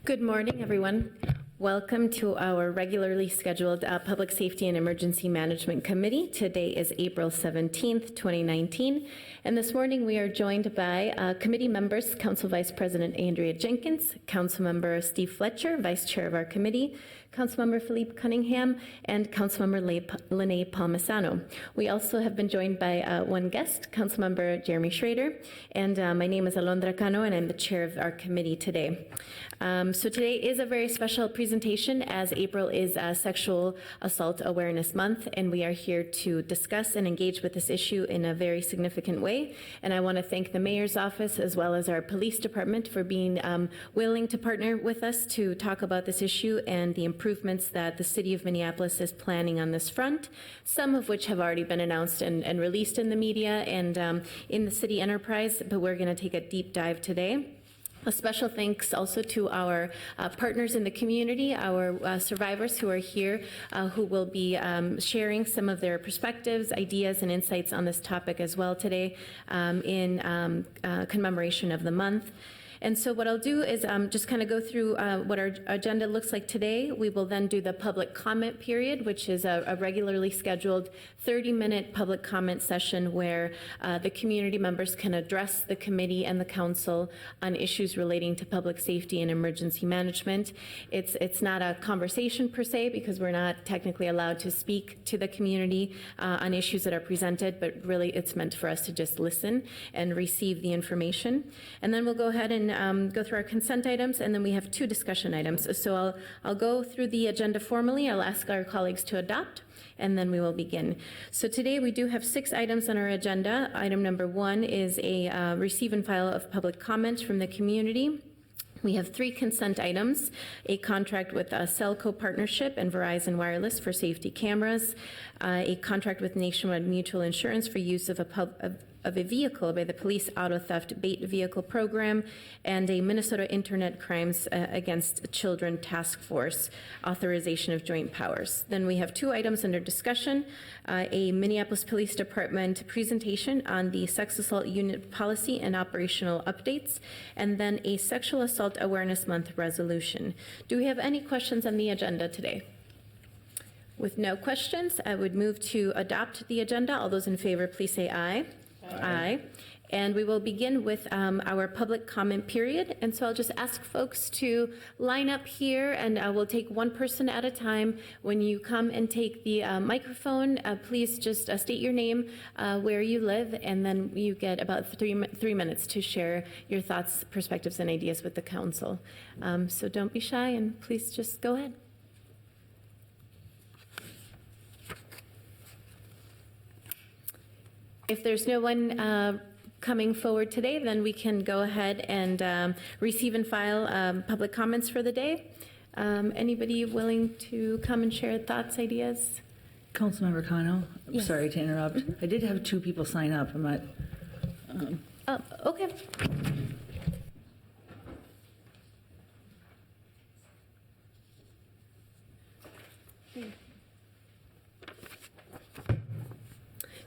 Good morning, everyone. Welcome to our regularly scheduled Public Safety and Emergency Management Committee. Today is April 17th, 2019, and this morning we are joined by committee members, Council Vice President Andrea Jenkins, Councilmember Steve Fletcher, Vice Chair of our committee, Councilmember Philippe Cunningham, and Councilmember Lene Palmisano. We also have been joined by one guest, Councilmember Jeremy Schrader, and my name is Alondra Cano, and I'm the chair of our committee today. So today is a very special presentation as April is Sexual Assault Awareness Month, and we are here to discuss and engage with this issue in a very significant way. And I want to thank the Mayor's Office as well as our police department for being willing to partner with us to talk about this issue and the improvements that the City of Minneapolis is planning on this front, some of which have already been announced and released in the media and in the city enterprise, but we're going to take a deep dive today. A special thanks also to our partners in the community, our survivors who are here, who will be sharing some of their perspectives, ideas, and insights on this topic as well today in commemoration of the month. And so what I'll do is just kind of go through what our agenda looks like today. We will then do the public comment period, which is a regularly scheduled 30-minute public comment session where the community members can address the committee and the council on issues relating to public safety and emergency management. It's not a conversation per se because we're not technically allowed to speak to the community on issues that are presented, but really it's meant for us to just listen and receive the information. And then we'll go ahead and go through our consent items, and then we have two discussion items. So I'll go through the agenda formally. I'll ask our colleagues to adopt, and then we will begin. So today we do have 6 items on our agenda. Item number 1 is a receive and file of public comment from the community. We have 3 consent items, a contract with a Cellco Partnership and Verizon Wireless for safety cameras, a contract with Nationwide Mutual Insurance for use of a vehicle by the Police Auto Theft Bait Vehicle Program, and a Minnesota Internet Crimes Against Children Task Force authorization of joint powers. Then we have 2 items under discussion, a Minneapolis Police Department presentation on the Sex Assault Unit Policy and Operational Updates, and then a Sexual Assault Awareness Month resolution. Do we have any questions on the agenda today? With no questions, I would move to adopt the agenda. All those in favor, please say aye. Aye. And we will begin with our public comment period. And so I'll just ask folks to line up here, and we'll take one person at a time. When you come and take the microphone, please just state your name, where you live, and then you get about three minutes to share your thoughts, perspectives, and ideas with the council. So don't be shy, and please just go ahead. If there's no one coming forward today, then we can go ahead and receive and file public comments for the day. Anybody willing to come and share thoughts, ideas? Councilmember Cano, I'm Yes. sorry to interrupt. I did have 2 people sign up. I'm not. Oh, okay.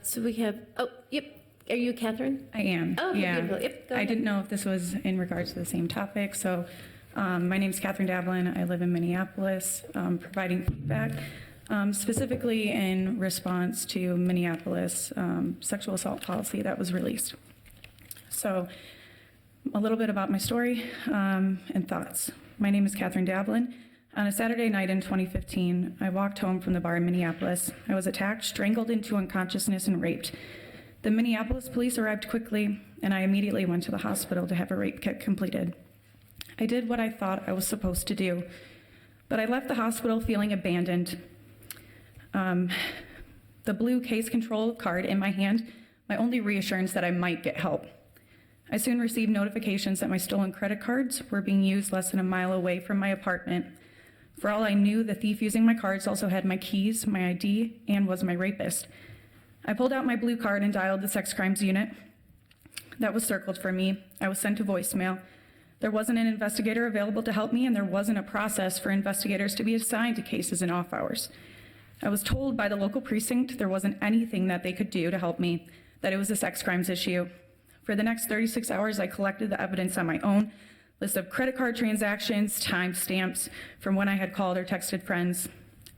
So we have, oh, yep. Are you Catherine? I am. Oh, yeah. beautiful. Yep, go I ahead. didn't know if this was in regards to the same topic. So my name is Catherine Davlin. I live in Minneapolis, providing feedback, specifically in response to Minneapolis sexual assault policy that was released. So a little bit about my story and thoughts. My name is Catherine Davlin. On a Saturday night in 2015, I walked home from the bar in Minneapolis. I was attacked, strangled into unconsciousness, and raped. The Minneapolis police arrived quickly, and I immediately went to the hospital to have a rape kit completed. I did what I thought I was supposed to do, but I left the hospital feeling abandoned. The blue case control card in my hand, my only reassurance that I might get help. I soon received notifications that my stolen credit cards were being used less than a mile away from my apartment. For all I knew, the thief using my cards also had my keys, my ID, and was my rapist. I pulled out my blue card and dialed the sex crimes unit. That was circled for me. I was sent to voicemail. There wasn't an investigator available to help me, and there wasn't a process for investigators to be assigned to cases in off hours. I was told by the local precinct there wasn't anything that they could do to help me, that it was a sex crimes issue. For the next 36 hours, I collected the evidence on my own, list of credit card transactions, timestamps from when I had called or texted friends.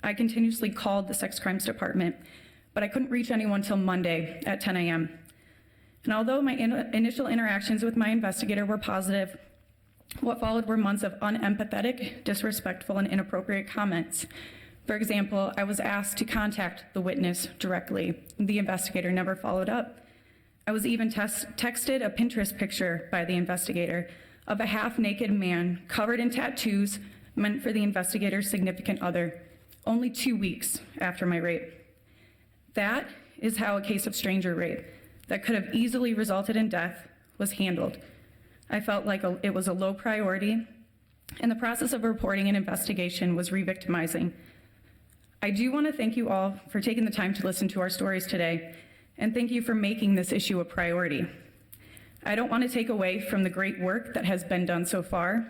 I continuously called the sex crimes department, but I couldn't reach anyone till Monday at 10 a.m. And although my initial interactions with my investigator were positive, what followed were months of unempathetic, disrespectful, and inappropriate comments. For example, I was asked to contact the witness directly. The investigator never followed up. I was even texted a Pinterest picture by the investigator of a half-naked man covered in tattoos meant for the investigator's significant other, only 2 weeks after my rape. That is how a case of stranger rape that could have easily resulted in death was handled. I felt like it was a low priority, and the process of reporting an investigation was re-victimizing. I do want to thank you all for taking the time to listen to our stories today, and thank you for making this issue a priority. I don't want to take away from the great work that has been done so far.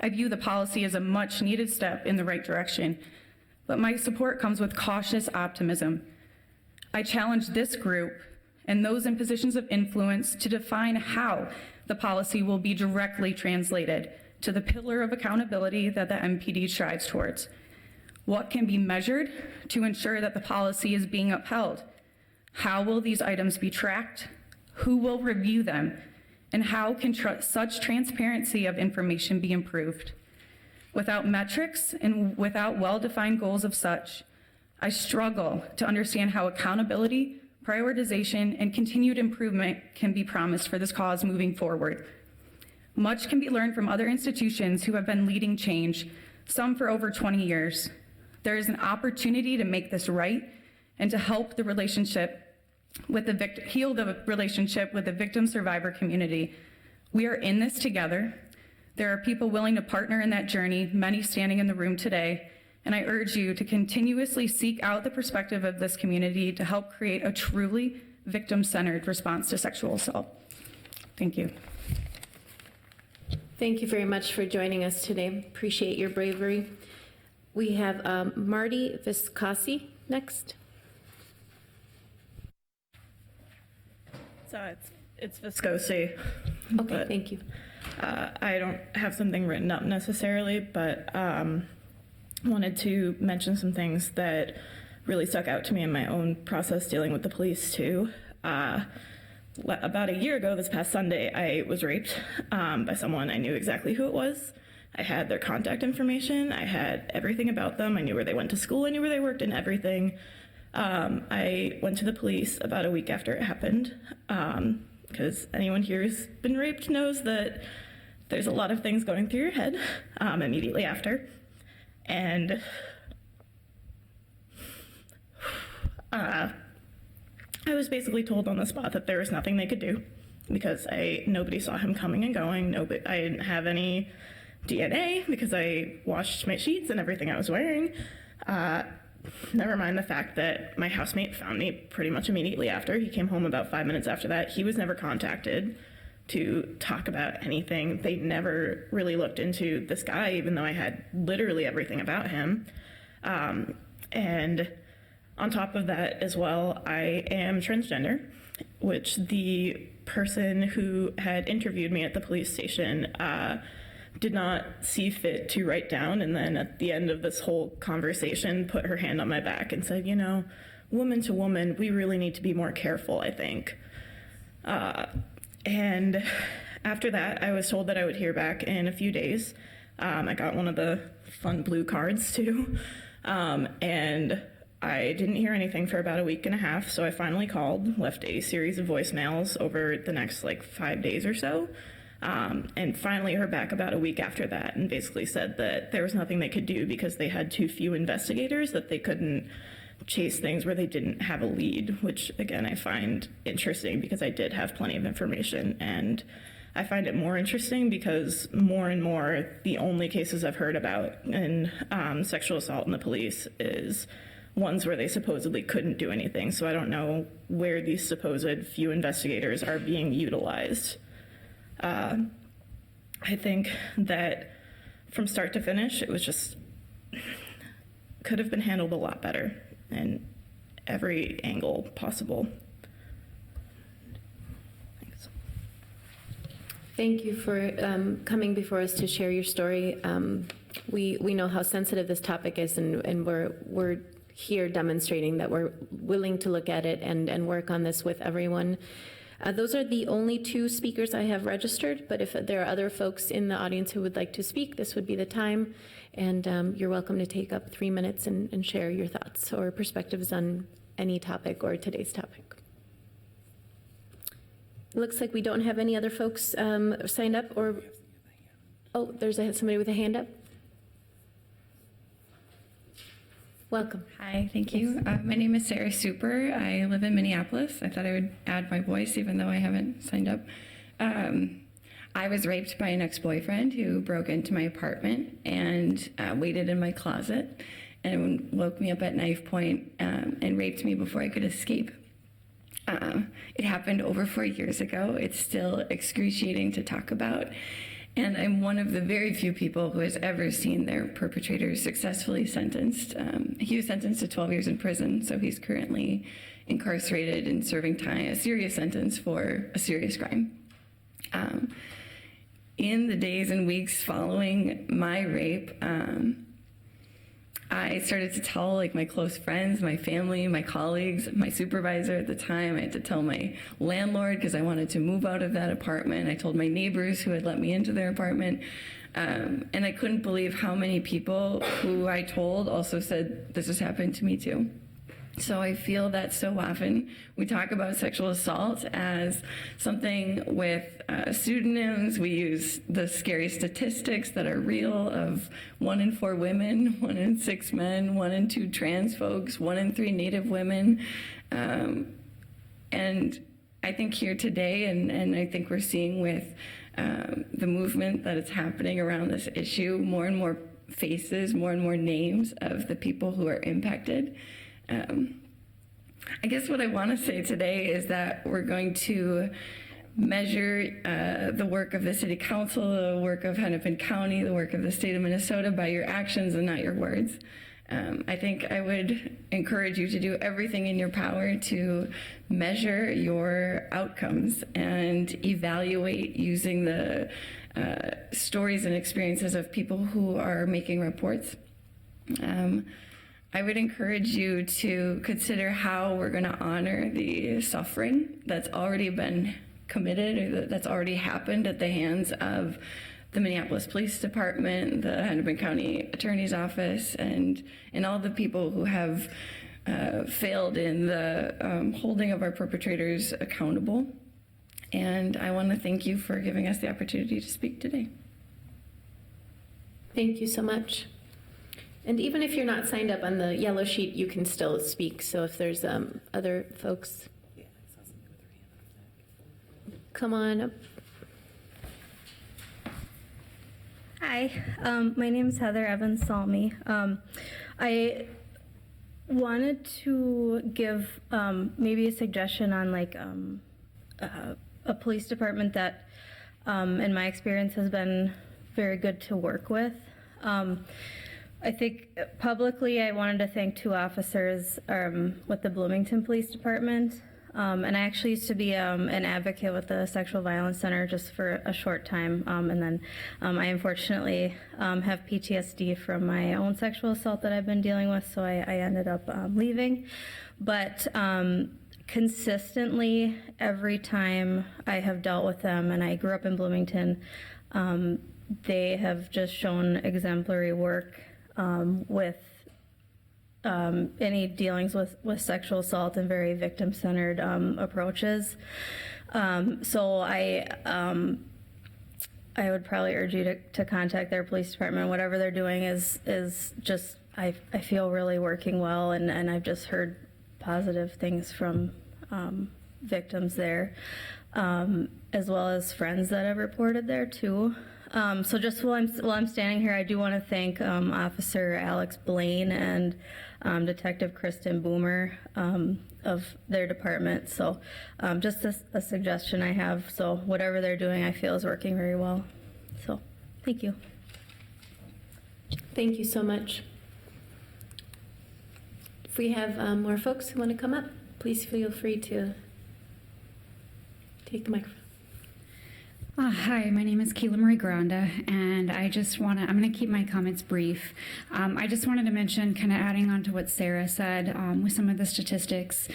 I view the policy as a much needed step in the right direction, but my support comes with cautious optimism. I challenge this group and those in positions of influence to define how the policy will be directly translated to the pillar of accountability that the MPD strives towards. What can be measured to ensure that the policy is being upheld? How will these items be tracked? Who will review them? And how can such transparency of information be improved? Without metrics and without well-defined goals of such, I struggle to understand how accountability, prioritization, and continued improvement can be promised for this cause moving forward. Much can be learned from other institutions who have been leading change, some for over 20 years. There is an opportunity to make this right and to help the relationship with heal the relationship with the victim-survivor community. We are in this together. There are people willing to partner in that journey, many standing in the room today, and I urge you to continuously seek out the perspective of this community to help create a truly victim-centered response to sexual assault. Thank you. Thank you very much for joining us today. Appreciate your bravery. We have Marty Viscosi next. So it's Viscosi. Okay, thank you. I don't have something written up necessarily, but wanted to mention some things that really stuck out to me in my own process dealing with the police too. About a year ago, this past Sunday, I was raped by someone. I knew exactly who it was. I had their contact information. I had everything about them. I knew where they went to school. I knew where they worked and everything. I went to the police about a week after it happened, because anyone here who's been raped knows that there's a lot of things going through your head immediately after. And I was basically told on the spot that there was nothing they could do because nobody saw him coming and going. I didn't have any DNA because I washed my sheets and everything I was wearing. Never mind the fact that my housemate found me pretty much immediately after. He came home about 5 minutes after that. He was never contacted to talk about anything. They never really looked into this guy, even though I had literally everything about him. And on top of that as well, I am transgender, which the person who had interviewed me at the police station did not see fit to write down, and then at the end of this whole conversation put her hand on my back and said, you know, woman to woman, we really need to be more careful, I think. And after that, I was told that I would hear back in a few days. I got one of the fun blue cards too, and I didn't hear anything for about a week and a half, so I finally called, left a series of voicemails over the next 5 days or so. And finally heard back about a week after that and basically said that there was nothing they could do because they had too few investigators, that they couldn't chase things where they didn't have a lead, which again I find interesting because I did have plenty of information, and I find it more interesting because more and more the only cases I've heard about in sexual assault in the police is ones where they supposedly couldn't do anything. So I don't know where these supposed few investigators are being utilized. I think that from start to finish, it was just, could have been handled a lot better in every angle possible. Thanks. Thank you for coming before us to share your story. We know how sensitive this topic is, and we're here demonstrating that we're willing to look at it and work on this with everyone. Those are the only two speakers I have registered, but if there are other folks in the audience who would like to speak, this would be the time, and you're welcome to take up 3 minutes and share your thoughts or perspectives on any topic or today's topic. Looks like we don't have any other folks signed up, or, oh, there's somebody with a hand up. Welcome. Hi, thank you. My name is Sarah Super. I live in Minneapolis. I thought I would add my voice even though I haven't signed up. I was raped by an ex-boyfriend who broke into my apartment and waited in my closet and woke me up at knife point and raped me before I could escape. It happened over 4 years ago. It's still excruciating to talk about. And I'm one of the very few people who has ever seen their perpetrator successfully sentenced. He was sentenced to 12 years in prison, so he's currently incarcerated and serving time, a serious sentence for a serious crime. In the days and weeks following my rape, I started to tell my close friends, my family, my colleagues, my supervisor at the time. I had to tell my landlord because I wanted to move out of that apartment. I told my neighbors who had let me into their apartment. And I couldn't believe how many people who I told also said, this has happened to me too. So I feel that so often we talk about sexual assault as something with pseudonyms. We use the scary statistics that are real of 1 in 4 women, 1 in 6 men, 1 in 2 trans folks, 1 in 3 Native women. And I think here today, and I think we're seeing with the movement that is happening around this issue, more and more faces, more and more names of the people who are impacted. I guess what I want to say today is that we're going to measure the work of the City Council, the work of Hennepin County, the work of the state of Minnesota by your actions and not your words. I think I would encourage you to do everything in your power to measure your outcomes and evaluate using the stories and experiences of people who are making reports. I would encourage you to consider how we're going to honor the suffering that's already been committed or that's already happened at the hands of the Minneapolis Police Department, the Hennepin County Attorney's Office, and all the people who have failed in the holding of our perpetrators accountable. And I want to thank you for giving us the opportunity to speak today. Thank you so much. And even if you're not signed up on the yellow sheet, you can still speak. So if there's other folks, come on up. Hi, my name is Heather Evans Salmi. I wanted to give maybe a suggestion on a police department that, in my experience, has been very good to work with. I think publicly I wanted to thank 2 officers with the Bloomington Police Department. And I actually used to be an advocate with the Sexual Violence Center just for a short time. And then I unfortunately have PTSD from my own sexual assault that I've been dealing with, so I ended up leaving. But consistently, every time I have dealt with them, and I grew up in Bloomington, they have just shown exemplary work with any dealings with sexual assault and very victim-centered approaches. So I would probably urge you to contact their police department. Whatever they're doing is just, I feel really working well, and I've just heard positive things from victims there, as well as friends that have reported there too. So just while I'm standing here, I do want to thank Officer Alex Blaine and Detective Kristen Boomer of their department. So just a suggestion I have. So whatever they're doing, I feel is working very well. So thank you. Thank you so much. If we have more folks who want to come up, please feel free to take the microphone. Hi, my name is Kayla Marie Granda, and I'm going to keep my comments brief. I just wanted to mention, kind of adding on to what Sarah said with some of the statistics,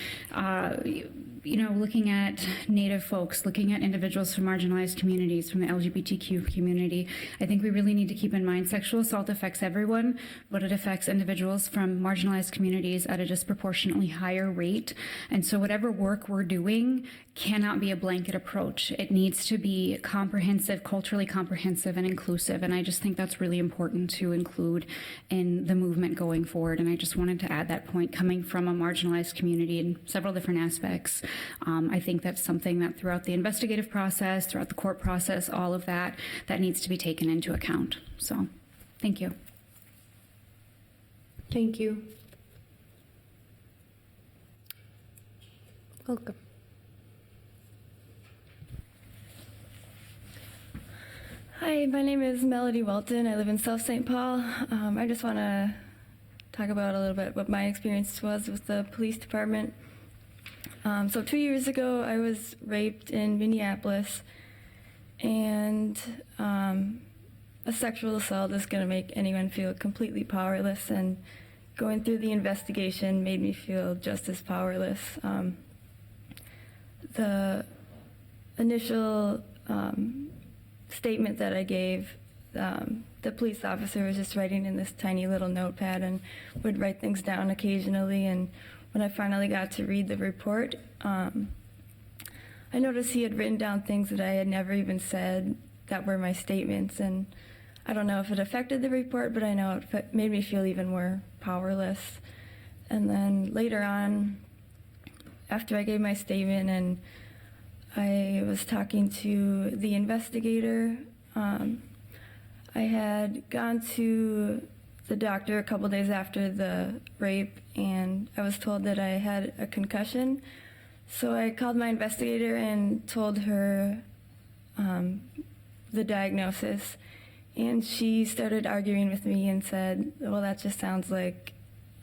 looking at Native folks, looking at individuals from marginalized communities, from the LGBTQ community, I think we really need to keep in mind sexual assault affects everyone, but it affects individuals from marginalized communities at a disproportionately higher rate. And so whatever work we're doing cannot be a blanket approach. It needs to be comprehensive, culturally comprehensive and inclusive. And I just think that's really important to include in the movement going forward. And I just wanted to add that point, coming from a marginalized community in several different aspects. I think that's something that throughout the investigative process, throughout the court process, all of that needs to be taken into account. So, thank you. Thank you. Welcome. Hi, my name is Melody Welton. I live in South St. Paul. I just want to talk about a little bit what my experience was with the police department. So 2 years ago, I was raped in Minneapolis, and a sexual assault is going to make anyone feel completely powerless, and going through the investigation made me feel just as powerless. The initial statement that I gave, the police officer was just writing in this tiny little notepad and would write things down occasionally. And when I finally got to read the report, I noticed he had written down things that I had never even said that were my statements. And I don't know if it affected the report, but I know it made me feel even more powerless. And then later on, after I gave my statement and I was talking to the investigator, I had gone to the doctor a couple days after the rape, and I was told that I had a concussion. So I called my investigator and told her the diagnosis, and she started arguing with me and said, well, that just sounds like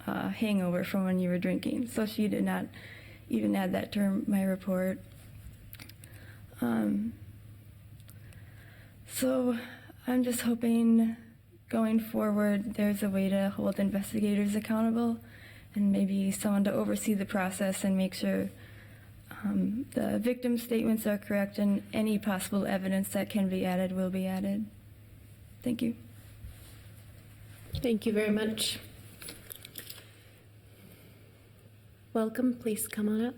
a hangover from when you were drinking. So she did not even add that to my report. So I'm just hoping going forward there's a way to hold investigators accountable and maybe someone to oversee the process and make sure the victim statements are correct and any possible evidence that can be added will be added. Thank you. Thank you very much. Welcome. Please come on up.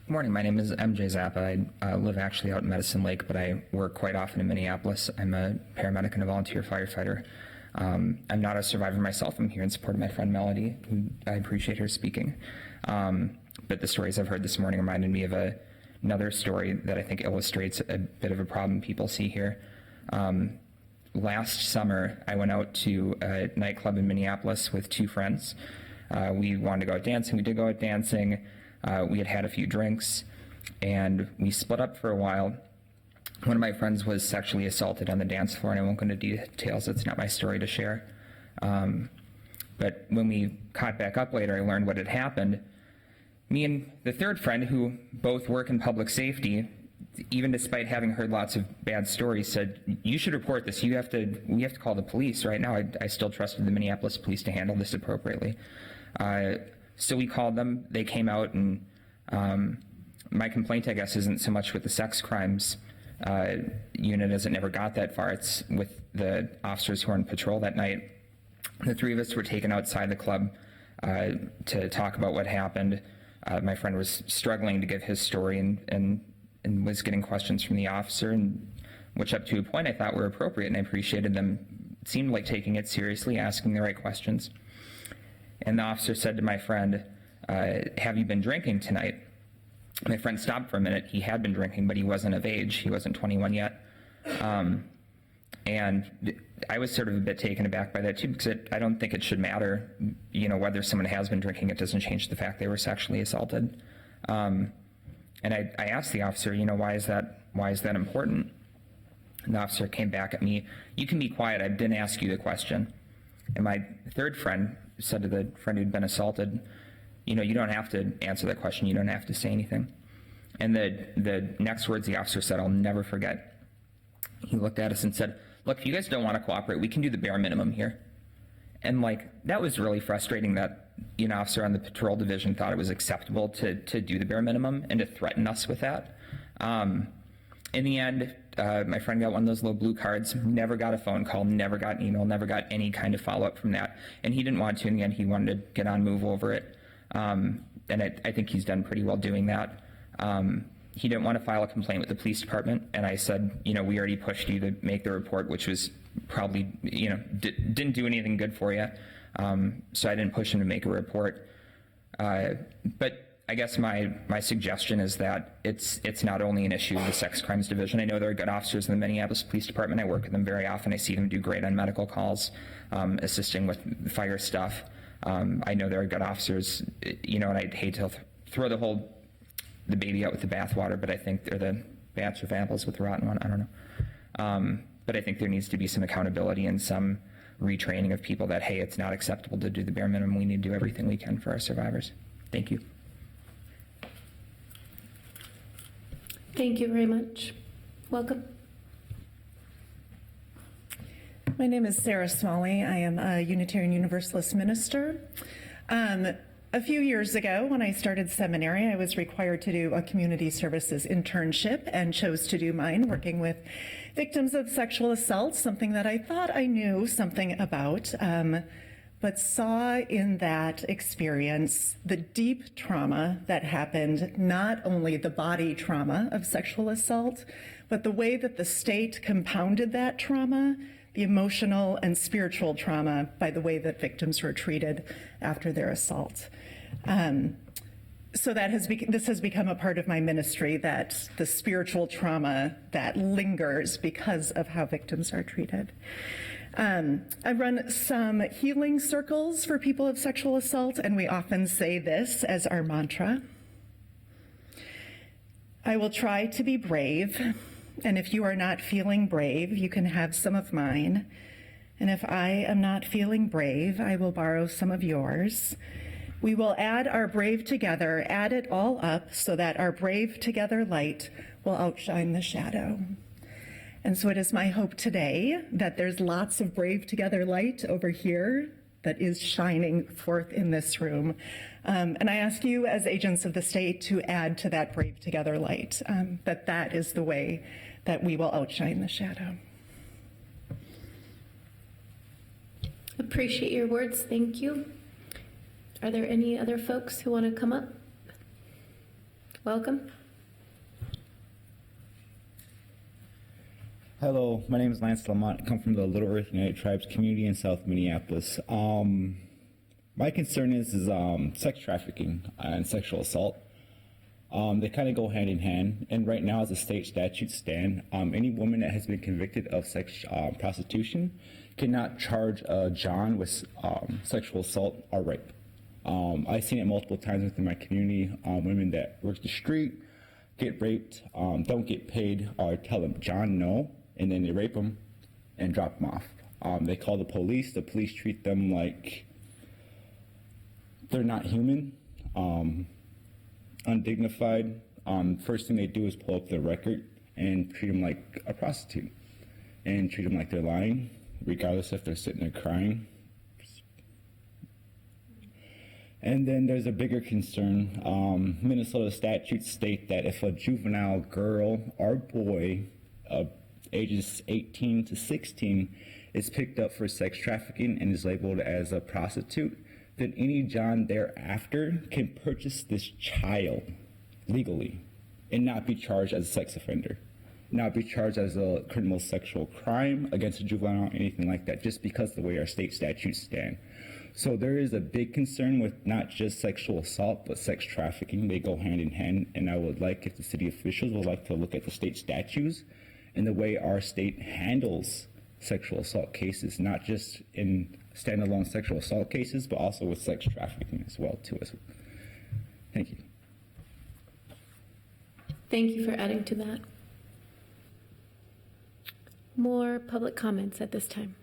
Good morning. My name is MJ Zappa. I live actually out in Medicine Lake, but I work quite often in Minneapolis. I'm a paramedic and a volunteer firefighter. I'm not a survivor myself. I'm here in support of my friend Melody, who I appreciate her speaking. But the stories I've heard this morning reminded me of another story that I think illustrates a bit of a problem people see here. Last summer, I went out to a nightclub in Minneapolis with two friends. We wanted to go out dancing. We did go out dancing. We had had a few drinks, and we split up for a while. One of my friends was sexually assaulted on the dance floor, and I won't go into details. It's not my story to share. But when we caught back up later, I learned what had happened. Me and the third friend, who both work in public safety, even despite having heard lots of bad stories, said, you should report this. We have to call the police right now. I still trusted the Minneapolis police to handle this appropriately. So we called them. They came out, and my complaint, I guess, isn't so much with the sex crimes unit, as it never got that far. It's with the officers who were on patrol that night. The three of us were taken outside the club to talk about what happened. My friend was struggling to give his story and was getting questions from the officer, and which up to a point I thought were appropriate, and I appreciated them. It seemed like taking it seriously, asking the right questions. And the officer said to my friend, have you been drinking tonight? My friend stopped for a minute. He had been drinking, but he wasn't of age. He wasn't 21 yet. And I was sort of a bit taken aback by that too, because I don't think it should matter, whether someone has been drinking. It doesn't change the fact they were sexually assaulted. And I asked the officer, why is that important? And the officer came back at me, you can be quiet, I didn't ask you the question. And my third friend said to the friend who'd been assaulted, you don't have to answer that question, you don't have to say anything. And the next words the officer said, I'll never forget. He looked at us and said, look, if you guys don't want to cooperate, we can do the bare minimum here. And like, that was really frustrating that, you know, an officer on the patrol division thought it was acceptable to do the bare minimum and to threaten us with that. In the end, my friend got one of those little blue cards, never got a phone call, never got an email, never got any kind of follow-up from that. And he didn't want to in the end. He wanted to get on, move over it. And I think he's done pretty well doing that. He didn't want to file a complaint with the police department. And I said, you know, we already pushed you to make the report, which was probably, you know, didn't do anything good for you. So I didn't push him to make a report. But I guess my suggestion is that it's not only an issue of the sex crimes division. I know there are good officers in the Minneapolis Police Department. I work with them very often. I see them do great on medical calls, assisting with fire stuff. I know there are good officers, you know, and I'd hate to throw the baby out with the bathwater, but I think they're the bats with apples with the rotten one. I don't know. But I think there needs to be some accountability and some retraining of people that, hey, it's not acceptable to do the bare minimum. We need to do everything we can for our survivors. Thank you. Thank you very much. Welcome. My name is Sarah Smalley. I am a Unitarian Universalist minister. A few years ago, when I started seminary, I was required to do a community services internship and chose to do mine, working with victims of sexual assault, something that I thought I knew something about, but saw in that experience the deep trauma that happened, not only the body trauma of sexual assault, but the way that the state compounded that trauma, the emotional and spiritual trauma by the way that victims were treated after their assault. So this has become a part of my ministry, that the spiritual trauma that lingers because of how victims are treated. I run some healing circles for people of sexual assault, and we often say this as our mantra: I will try to be brave, and if you are not feeling brave, you can have some of mine. And if I am not feeling brave, I will borrow some of yours. We will add our brave together, add it all up, so that our brave together light will outshine the shadow. And so it is my hope today that there's lots of brave together light over here that is shining forth in this room. And I ask you as agents of the state to add to that brave together light, that is the way that we will outshine the shadow. Appreciate your words. Thank you. Are there any other folks who want to come up? Welcome. Hello, my name is Lance Lamont. I come from the Little Earth United Tribes community in South Minneapolis. My concern is sex trafficking and sexual assault. They kind of go hand in hand, and right now as the state statutes stand, any woman that has been convicted of sex prostitution cannot charge John with sexual assault or rape. I've seen it multiple times within my community. Women that work the street, get raped, don't get paid, or tell them John no, and then they rape them and drop them off. They call the police treat them like they're not human, undignified. First thing they do is pull up their record and treat them like a prostitute and treat them like they're lying, regardless if they're sitting there crying. And then there's a bigger concern. Minnesota statutes state that if a juvenile girl or boy of ages 18 to 16 is picked up for sex trafficking and is labeled as a prostitute, then any John thereafter can purchase this child legally and not be charged as a sex offender, not be charged as a criminal sexual crime against a juvenile or anything like that, just because of the way our state statutes stand. So there is a big concern with not just sexual assault, but sex trafficking. They go hand in hand, and I would like if the city officials would like to look at the state statutes and the way our state handles sexual assault cases, not just in standalone sexual assault cases, but also with sex trafficking as well, too. Thank you. Thank you for adding to that. More public comments at this time.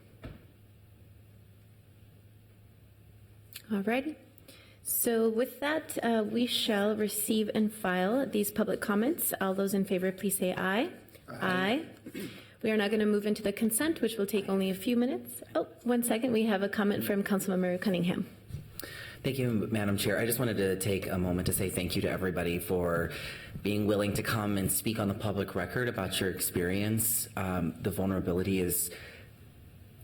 Alrighty. So with that, we shall receive and file these public comments. All those in favor, please say aye. Aye. We are now going to move into the consent, which will take only a few minutes. Oh, 1 second. We have a comment from Councilmember Cunningham. Thank you, Madam Chair. I just wanted to take a moment to say thank you to everybody for being willing to come and speak on the public record about your experience. The vulnerability is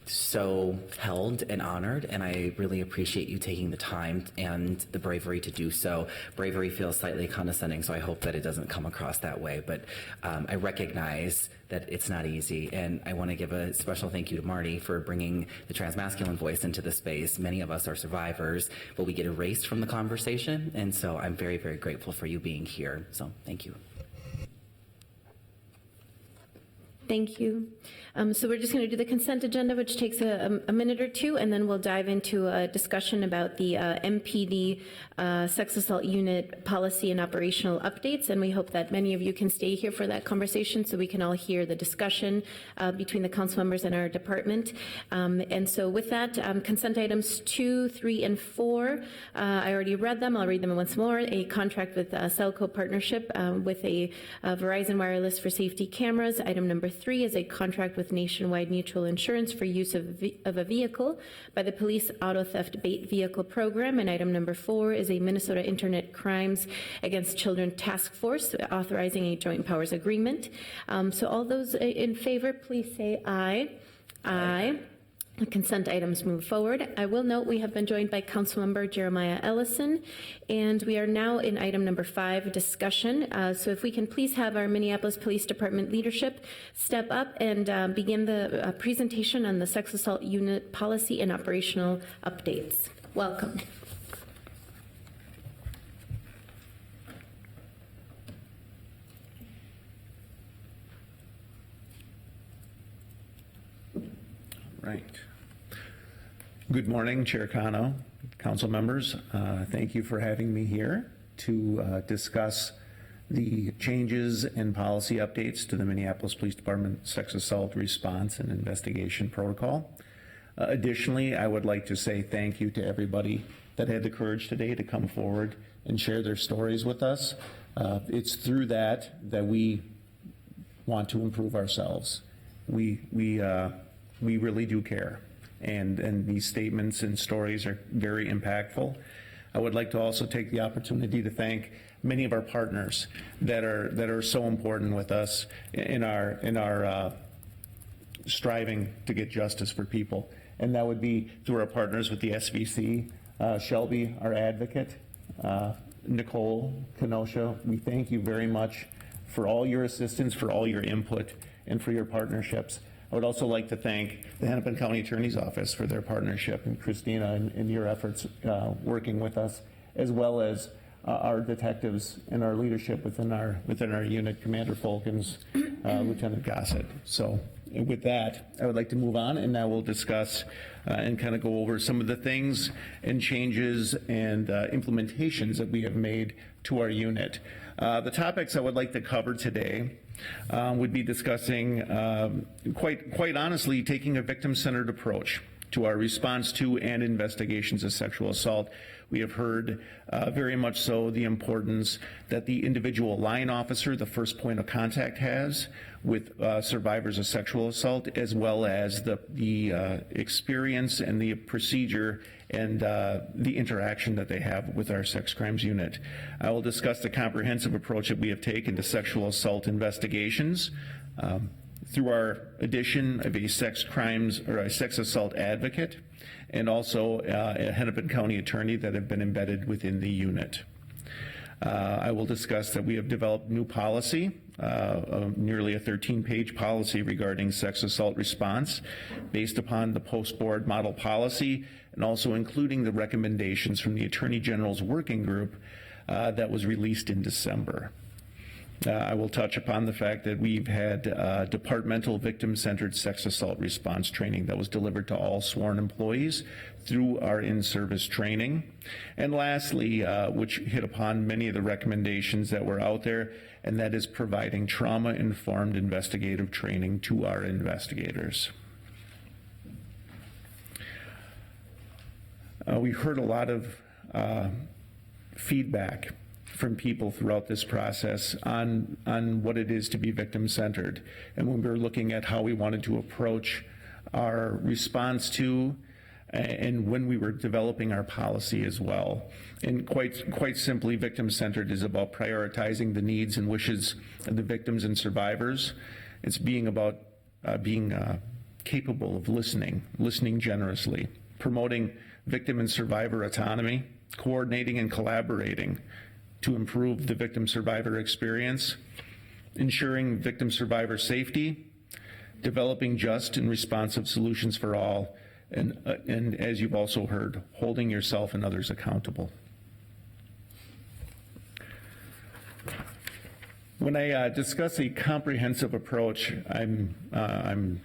so held and honored, and I really appreciate you taking the time and the bravery to do so. Bravery feels slightly condescending, so I hope that it doesn't come across that way, but I recognize that it's not easy, and I want to give a special thank you to Marty for bringing the transmasculine voice into the space. Many of us are survivors, but we get erased from the conversation, and so I'm very, very grateful for you being here, so thank you. Thank you. So we're just going to do the consent agenda, which takes a minute or two, and then we'll dive into a discussion about the MPD sex assault unit policy and operational updates. And we hope that many of you can stay here for that conversation so we can all hear the discussion between the council members and our department. And so with that, consent items 2, 3, and 4, I already read them. I'll read them once more. A contract with Cellco partnership with a Verizon wireless for safety cameras. Item number 3 is a contract with Nationwide Mutual Insurance for use of a vehicle by the Police Auto Theft Bait Vehicle Program. And item number 4 is a Minnesota Internet Crimes Against Children Task Force authorizing a joint powers agreement. So all those in favor, please say aye. Aye. The consent items move forward. I will note we have been joined by Councilmember Jeremiah Ellison, and we are now in item number 5, discussion. So if we can please have our Minneapolis Police Department leadership step up and begin the presentation on the sex assault unit policy and operational updates. Welcome. Right. Good morning, Chair Cano, council members. Thank you for having me here to discuss the changes and policy updates to the Minneapolis Police Department sex assault response and investigation protocol. Additionally, I would like to say thank you to everybody that had the courage today to come forward and share their stories with us. It's through that we want to improve ourselves. We really do care. And these statements and stories are very impactful. I would like to also take the opportunity to thank many of our partners that are so important with us in our striving to get justice for people. And that would be through our partners with the SVC, Shelby, our advocate, Nicole, Kenosha. We thank you very much for all your assistance, for all your input, and for your partnerships. I would also like to thank the Hennepin County Attorney's Office for their partnership, and Christina and your efforts working with us, as well as our detectives and our leadership within our unit, Commander Folkins, Lieutenant Gossett. So with that, I would like to move on, and now we'll discuss and kind of go over some of the things and changes and implementations that we have made to our unit. The topics I would like to cover today would be discussing, quite honestly, taking a victim-centered approach to our response to and investigations of sexual assault. We have heard very much so the importance that the individual line officer, the first point of contact, has with survivors of sexual assault, as well as the experience and the procedure and the interaction that they have with our sex crimes unit. I will discuss the comprehensive approach that we have taken to sexual assault investigations through our addition of a sex crimes or a sex assault advocate, and also a Hennepin County attorney that have been embedded within the unit. I will discuss that we have developed new policy, nearly a 13-page policy regarding sex assault response based upon the post-board model policy, and also including the recommendations from the Attorney General's working group that was released in December. I will touch upon the fact that we've had departmental victim-centered sex assault response training that was delivered to all sworn employees through our in-service training. And lastly, which hit upon many of the recommendations that were out there, and that is providing trauma-informed investigative training to our investigators. We heard a lot of feedback from people throughout this process on what it is to be victim-centered. And when we were looking at how we wanted to approach our response to and when we were developing our policy as well. And quite simply, victim-centered is about prioritizing the needs and wishes of the victims and survivors. It's being about being capable of listening generously, promoting victim and survivor autonomy, coordinating and collaborating to improve the victim-survivor experience, ensuring victim-survivor safety, developing just and responsive solutions for all, and as you've also heard, holding yourself and others accountable. When I discuss a comprehensive approach, I'm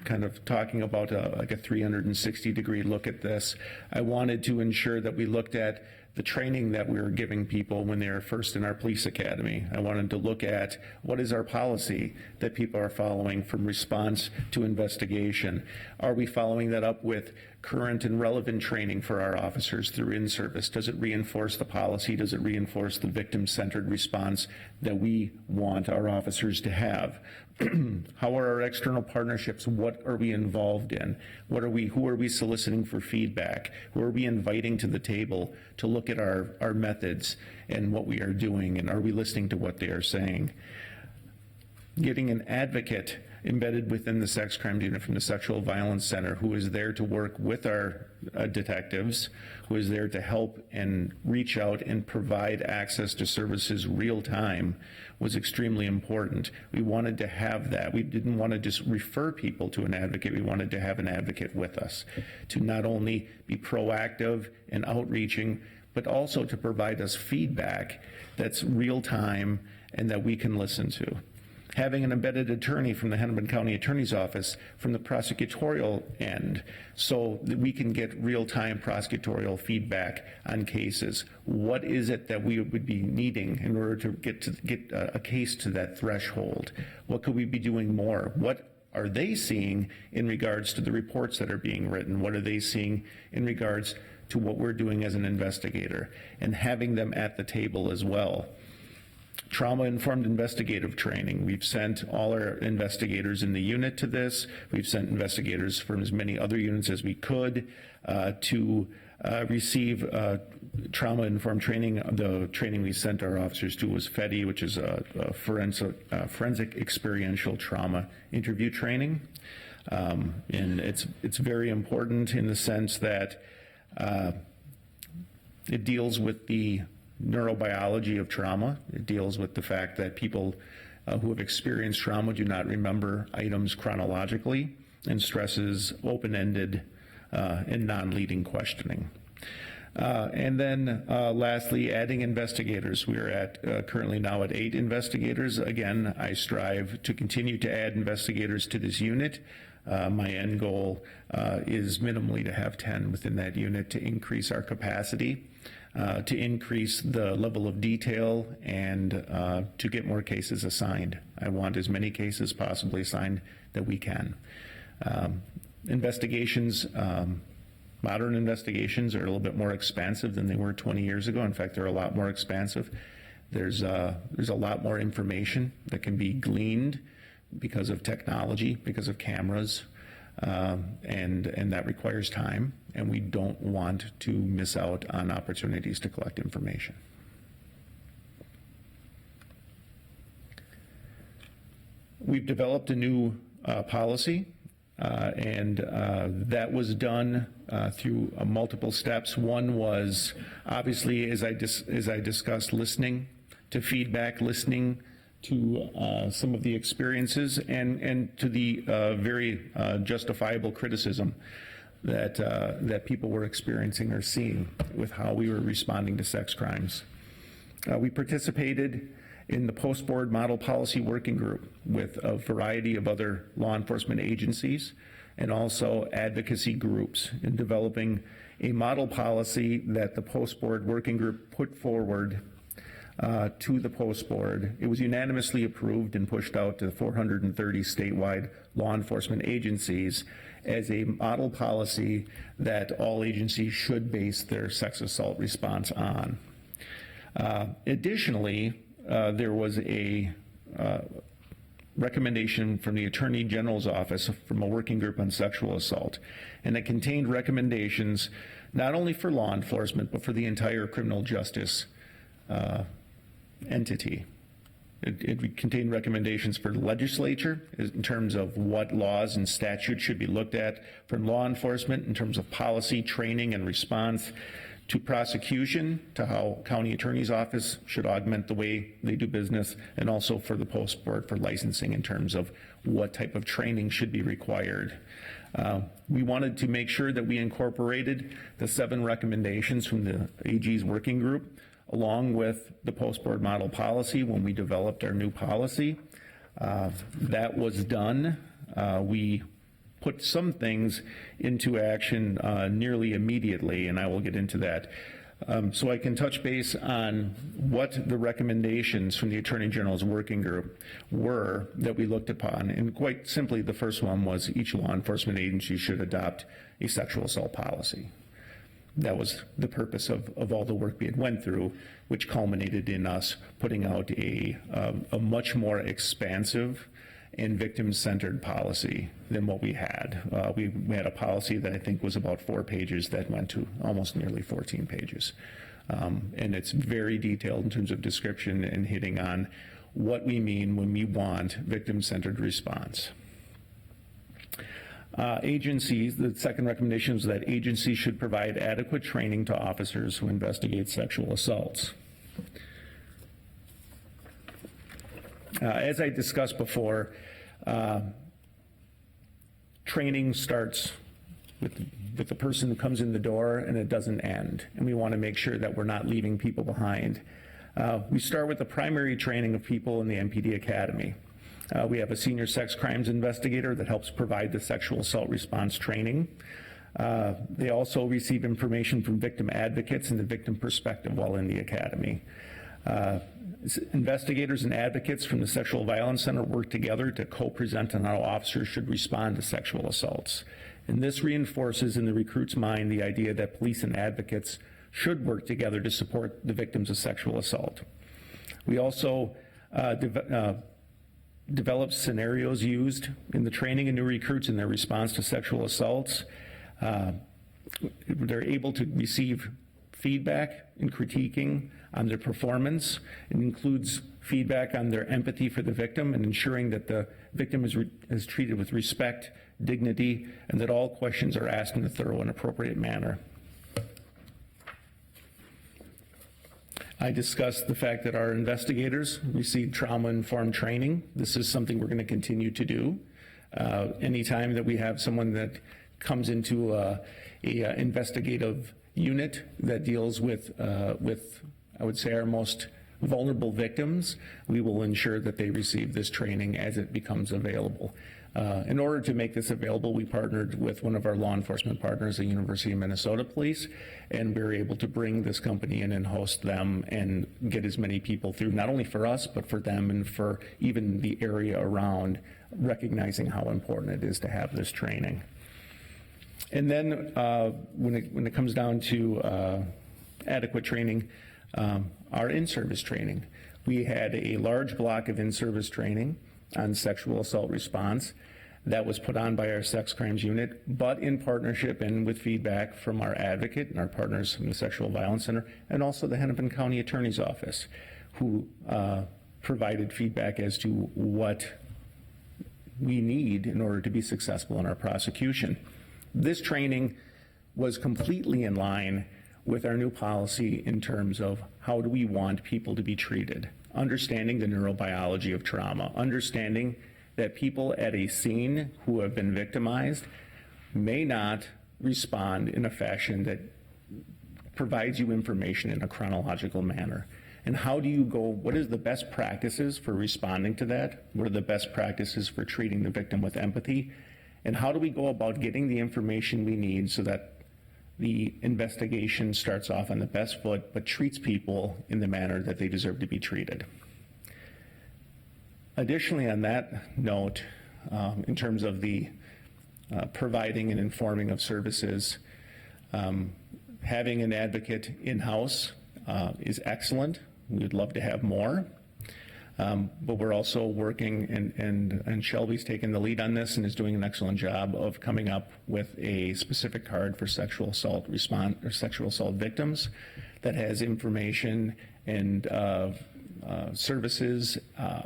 kind of talking about like a 360-degree look at this. I wanted to ensure that we looked at the training that we were giving people when they were first in our police academy. I wanted to look at what is our policy that people are following from response to investigation. Are we following that up with current and relevant training for our officers through in-service? Does it reinforce the policy? Does it reinforce the victim-centered response that we want our officers to have? How are our external partnerships? What are we involved in? Who are we soliciting for feedback? Who are we inviting to the table to look at our methods and what we are doing? And are we listening to what they are saying? Getting an advocate embedded within the sex crime unit from the Sexual Violence Center who is there to work with our detectives, who is there to help and reach out and provide access to services real time was extremely important. We wanted to have that. We didn't want to just refer people to an advocate. We wanted to have an advocate with us to not only be proactive and outreaching, but also to provide us feedback that's real time and that we can listen to. Having an embedded attorney from the Hennepin County Attorney's Office from the prosecutorial end so that we can get real-time prosecutorial feedback on cases. What is it that we would be needing in order to get a case to that threshold? What could we be doing more? What are they seeing in regards to the reports that are being written? What are they seeing in regards to what we're doing as an investigator? And having them at the table as well. Trauma-informed investigative training. We've sent all our investigators in the unit to this. We've sent investigators from as many other units as we could to receive trauma-informed training. The training we sent our officers to was FETI, which is a forensic experiential trauma interview training. And it's very important in the sense that it deals with the neurobiology of trauma. It deals with the fact that people who have experienced trauma do not remember items chronologically and stresses open-ended and non-leading questioning. And then lastly, adding investigators. We are at currently now at 8 investigators. Again, I strive to continue to add investigators to this unit. My end goal is minimally to have 10 within that unit to increase our capacity, to increase the level of detail, and to get more cases assigned. I want as many cases possibly assigned that we can. Investigations, modern investigations are a little bit more expansive than they were 20 years ago. In fact, they're a lot more expansive. There's a lot more information that can be gleaned because of technology, because of cameras, and that requires time, and we don't want to miss out on opportunities to collect information. We've developed a new policy, and that was done through multiple steps. One was obviously, as I discussed, listening to feedback, listening to some of the experiences, and to the very justifiable criticism that people were experiencing or seeing with how we were responding to sex crimes. We participated in the post-board model policy working group with a variety of other law enforcement agencies and also advocacy groups in developing a model policy that the post-board working group put forward to the post board. It was unanimously approved and pushed out to 430 statewide law enforcement agencies as a model policy that all agencies should base their sex assault response on. Additionally, there was a recommendation from the Attorney General's office from a working group on sexual assault, and it contained recommendations not only for law enforcement but for the entire criminal justice entity. It contained recommendations for the legislature in terms of what laws and statutes should be looked at, from law enforcement in terms of policy, training, and response, to prosecution, to how county attorney's office should augment the way they do business, and also for the post board for licensing in terms of what type of training should be required. We wanted to make sure that we incorporated the 7 recommendations from the AG's working group along with the post board model policy when we developed our new policy. That was done. We put some things into action nearly immediately, and I will get into that. So I can touch base on what the recommendations from the Attorney General's working group were that we looked upon. And quite simply, the first one was each law enforcement agency should adopt a sexual assault policy. That was the purpose of all the work we had went through, which culminated in us putting out a much more expansive and victim-centered policy than what we had. We had a policy that I think was about 4 pages that went to almost nearly 14 pages. And it's very detailed in terms of description and hitting on what we mean when we want victim-centered response. Agencies, the second recommendation is that agencies should provide adequate training to officers who investigate sexual assaults. As I discussed before, training starts with the person who comes in the door, and it doesn't end. And we want to make sure that we're not leaving people behind. We start with the primary training of people in the MPD Academy. We have a senior sex crimes investigator that helps provide the sexual assault response training. They also receive information from victim advocates and the victim perspective while in the academy. Investigators and advocates from the Sexual Violence Center work together to co-present on how officers should respond to sexual assaults. And this reinforces in the recruit's mind the idea that police and advocates should work together to support the victims of sexual assault. We also develop scenarios used in the training of new recruits in their response to sexual assaults. They're able to receive feedback and critiquing on their performance. It includes feedback on their empathy for the victim and ensuring that the victim is treated with respect, dignity, and that all questions are asked in a thorough and appropriate manner. I discussed the fact that our investigators receive trauma-informed training. This is something we're going to continue to do. Anytime that we have someone that comes into a investigative unit that deals with, I would say, our most vulnerable victims, we will ensure that they receive this training as it becomes available. In order to make this available, we partnered with one of our law enforcement partners, the University of Minnesota Police, and we were able to bring this company in and host them and get as many people through, not only for us, but for them and for even the area around, recognizing how important it is to have this training. And then when it comes down to adequate training, our in-service training, we had a large block of in-service training on sexual assault response that was put on by our sex crimes unit, but in partnership and with feedback from our advocate and our partners from the Sexual Violence Center, and also the Hennepin County Attorney's Office, who provided feedback as to what we need in order to be successful in our prosecution. This training was completely in line with our new policy in terms of how do we want people to be treated, understanding the neurobiology of trauma, understanding that people at a scene who have been victimized may not respond in a fashion that provides you information in a chronological manner. And how do you go, what is the best practices for responding to that? What are the best practices for treating the victim with empathy? And how do we go about getting the information we need so that the investigation starts off on the best foot, but treats people in the manner that they deserve to be treated? Additionally, on that note, in terms of the providing and informing of services, having an advocate in-house is excellent. We'd love to have more. But we're also working, and Shelby's taken the lead on this and is doing an excellent job of coming up with a specific card for sexual assault sexual assault victims that has information and services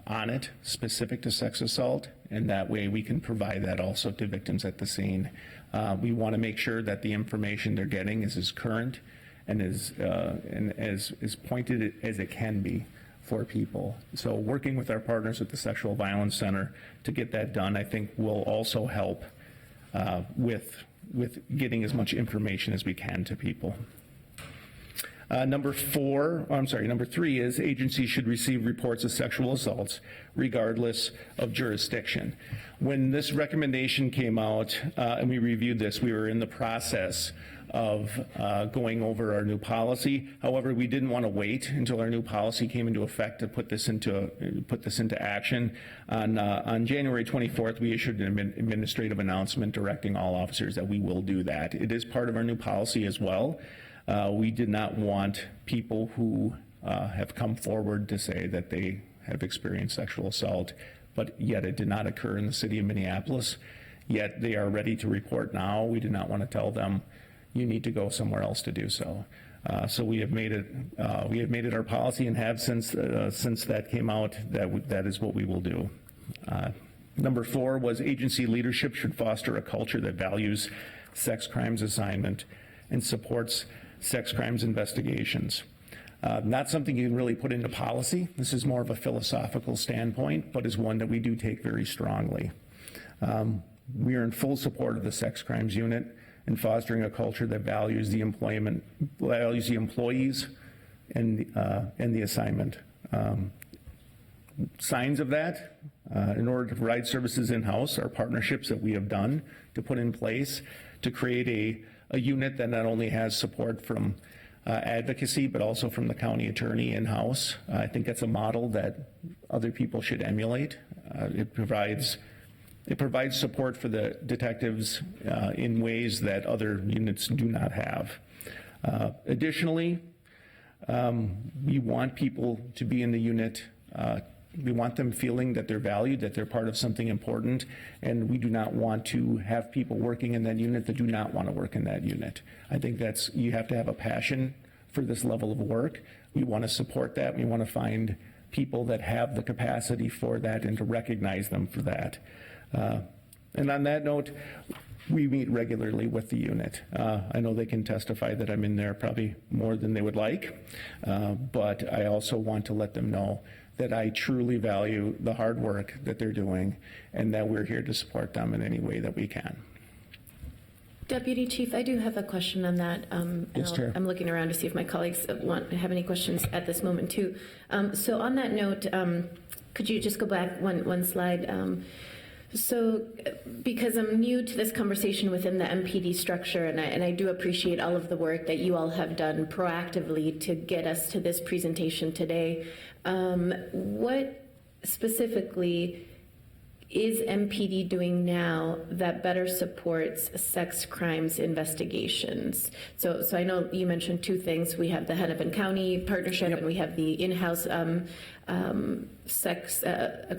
on it specific to sex assault, and that way we can provide that also to victims at the scene. We want to make sure that the information they're getting is as current and as pointed as it can be for people. So working with our partners at the Sexual Violence Center to get that done, I think will also help with getting as much information as we can to people. Number 3 is agencies should receive reports of sexual assaults regardless of jurisdiction. When this recommendation came out and we reviewed this, we were in the process of going over our new policy. However, we didn't want to wait until our new policy came into effect to put this into action. On January 24th, we issued an administrative announcement directing all officers that we will do that. It is part of our new policy as well. We did not want people who have come forward to say that they have experienced sexual assault, but yet it did not occur in the city of Minneapolis, yet they are ready to report now. We did not want to tell them, you need to go somewhere else to do so. So we have made it our policy, and have since that came out, that is what we will do. Number 4 was agency leadership should foster a culture that values sex crimes assignment and supports sex crimes investigations. Not something you can really put into policy. This is more of a philosophical standpoint, but is one that we do take very strongly. We are in full support of the sex crimes unit in fostering a culture that values the employees and the assignment. Signs of that, in order to provide services in-house, are partnerships that we have done to put in place to create a unit that not only has support from advocacy, but also from the county attorney in-house. I think that's a model that other people should emulate. It provides support for the detectives in ways that other units do not have. Additionally, we want people to be in the unit. We want them feeling that they're valued, that they're part of something important, and we do not want to have people working in that unit that do not want to work in that unit. I think you have to have a passion for this level of work. We want to support that. We want to find people that have the capacity for that and to recognize them for that. And on that note, we meet regularly with the unit. I know they can testify that I'm in there probably more than they would like, but I also want to let them know that I truly value the hard work that they're doing and that we're here to support them in any way that we can. Deputy Chief, I do have a question on that. Yes, Chair. I'm looking around to see if my colleagues have any questions at this moment too. So on that note, could you just go back one slide? So because I'm new to this conversation within the MPD structure, and I do appreciate all of the work that you all have done proactively to get us to this presentation today, what specifically is MPD doing now that better supports sex crimes investigations? So I know you mentioned 2 things. We have the Hennepin County partnership, and we have the in-house sex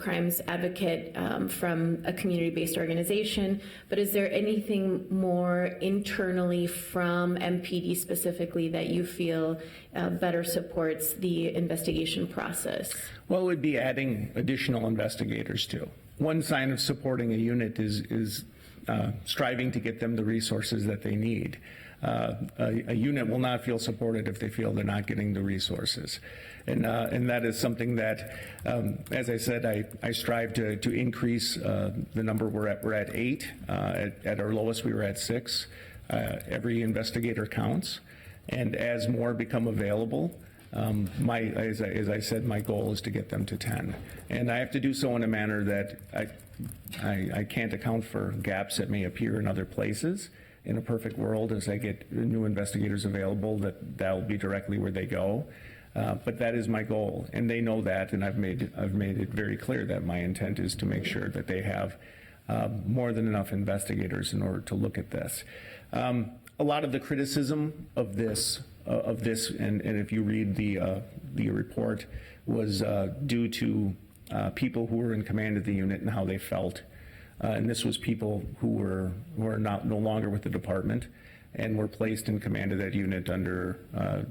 crimes advocate from a community-based organization. But is there anything more internally from MPD specifically that you feel better supports the investigation process? Well, it would be adding additional investigators too. One sign of supporting a unit is striving to get them the resources that they need. A unit will not feel supported if they feel they're not getting the resources. And that is something that, as I said, I strive to increase the number. We're at 8. At our lowest, we were at 6. Every investigator counts. And as more become available, as I said, my goal is to get them to 10. And I have to do so in a manner that I can't account for gaps that may appear in other places. In a perfect world, as I get new investigators available, that will be directly where they go. But that is my goal, and they know that, and I've made it very clear that my intent is to make sure that they have more than enough investigators in order to look at this. a lot of the criticism of this, and if you read the report, was due to people who were in command of the unit and how they felt. And this was people who were no longer with the department and were placed in command of that unit under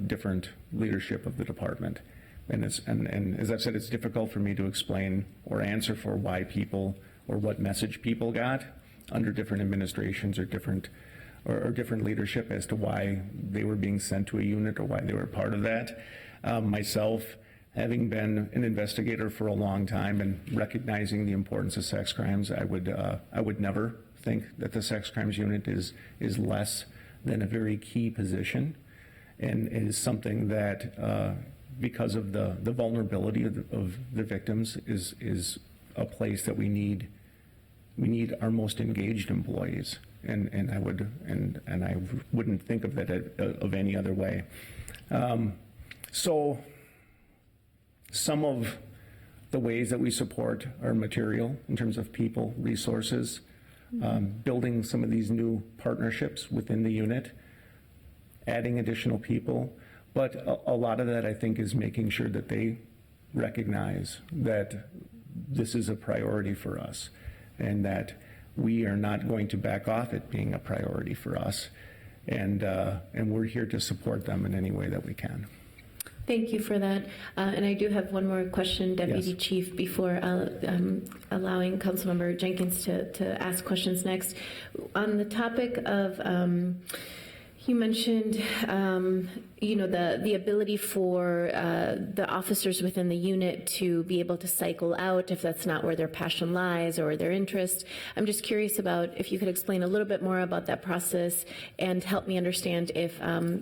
different leadership of the department. And as I've said, it's difficult for me to explain or answer for why people or what message people got under different administrations or different leadership as to why they were being sent to a unit or why they were part of that. Myself, having been an investigator for a long time and recognizing the importance of sex crimes, I would never think that the sex crimes unit is less than a very key position, and it is something that, because of the vulnerability of the victims, is a place that we need our most engaged employees, and I wouldn't think of that of any other way. So some of the ways that we support our material in terms of people, resources, building some of these new partnerships within the unit, adding additional people, but a lot of that, I think, is making sure that they recognize that this is a priority for us and that we are not going to back off it being a priority for us, and we're here to support them in any way that we can. Thank you for that. And I do have one more question, Deputy Yes. Chief, before allowing Councilmember Jenkins to ask questions next. On the topic of, you mentioned, the ability for the officers within the unit to be able to cycle out if that's not where their passion lies or their interest. I'm just curious about if you could explain a little bit more about that process and help me understand if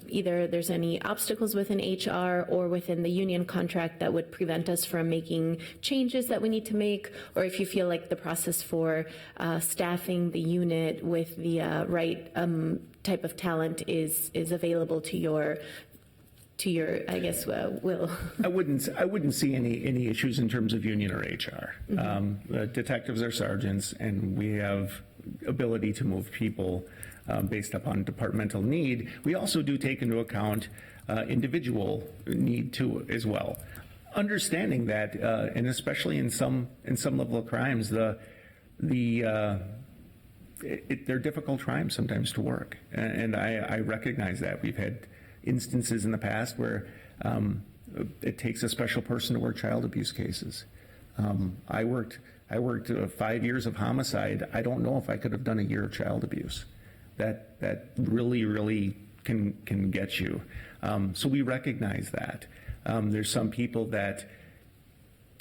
either there's any obstacles within HR or within the union contract that would prevent us from making changes that we need to make, or if you feel like the process for staffing the unit with the right type of talent is available to your I guess will. I wouldn't see any issues in terms of union or HR. The detectives are sergeants, and we have ability to move people based upon departmental need. We also do take into account individual need too as well. Understanding that, and especially in some level of crimes, they're difficult crimes sometimes to work, and I recognize that. We've had instances in the past where it takes a special person to work child abuse cases. I worked 5 years of homicide. I don't know if I could have done a year of child abuse. That really can get you. So we recognize that. There's some people that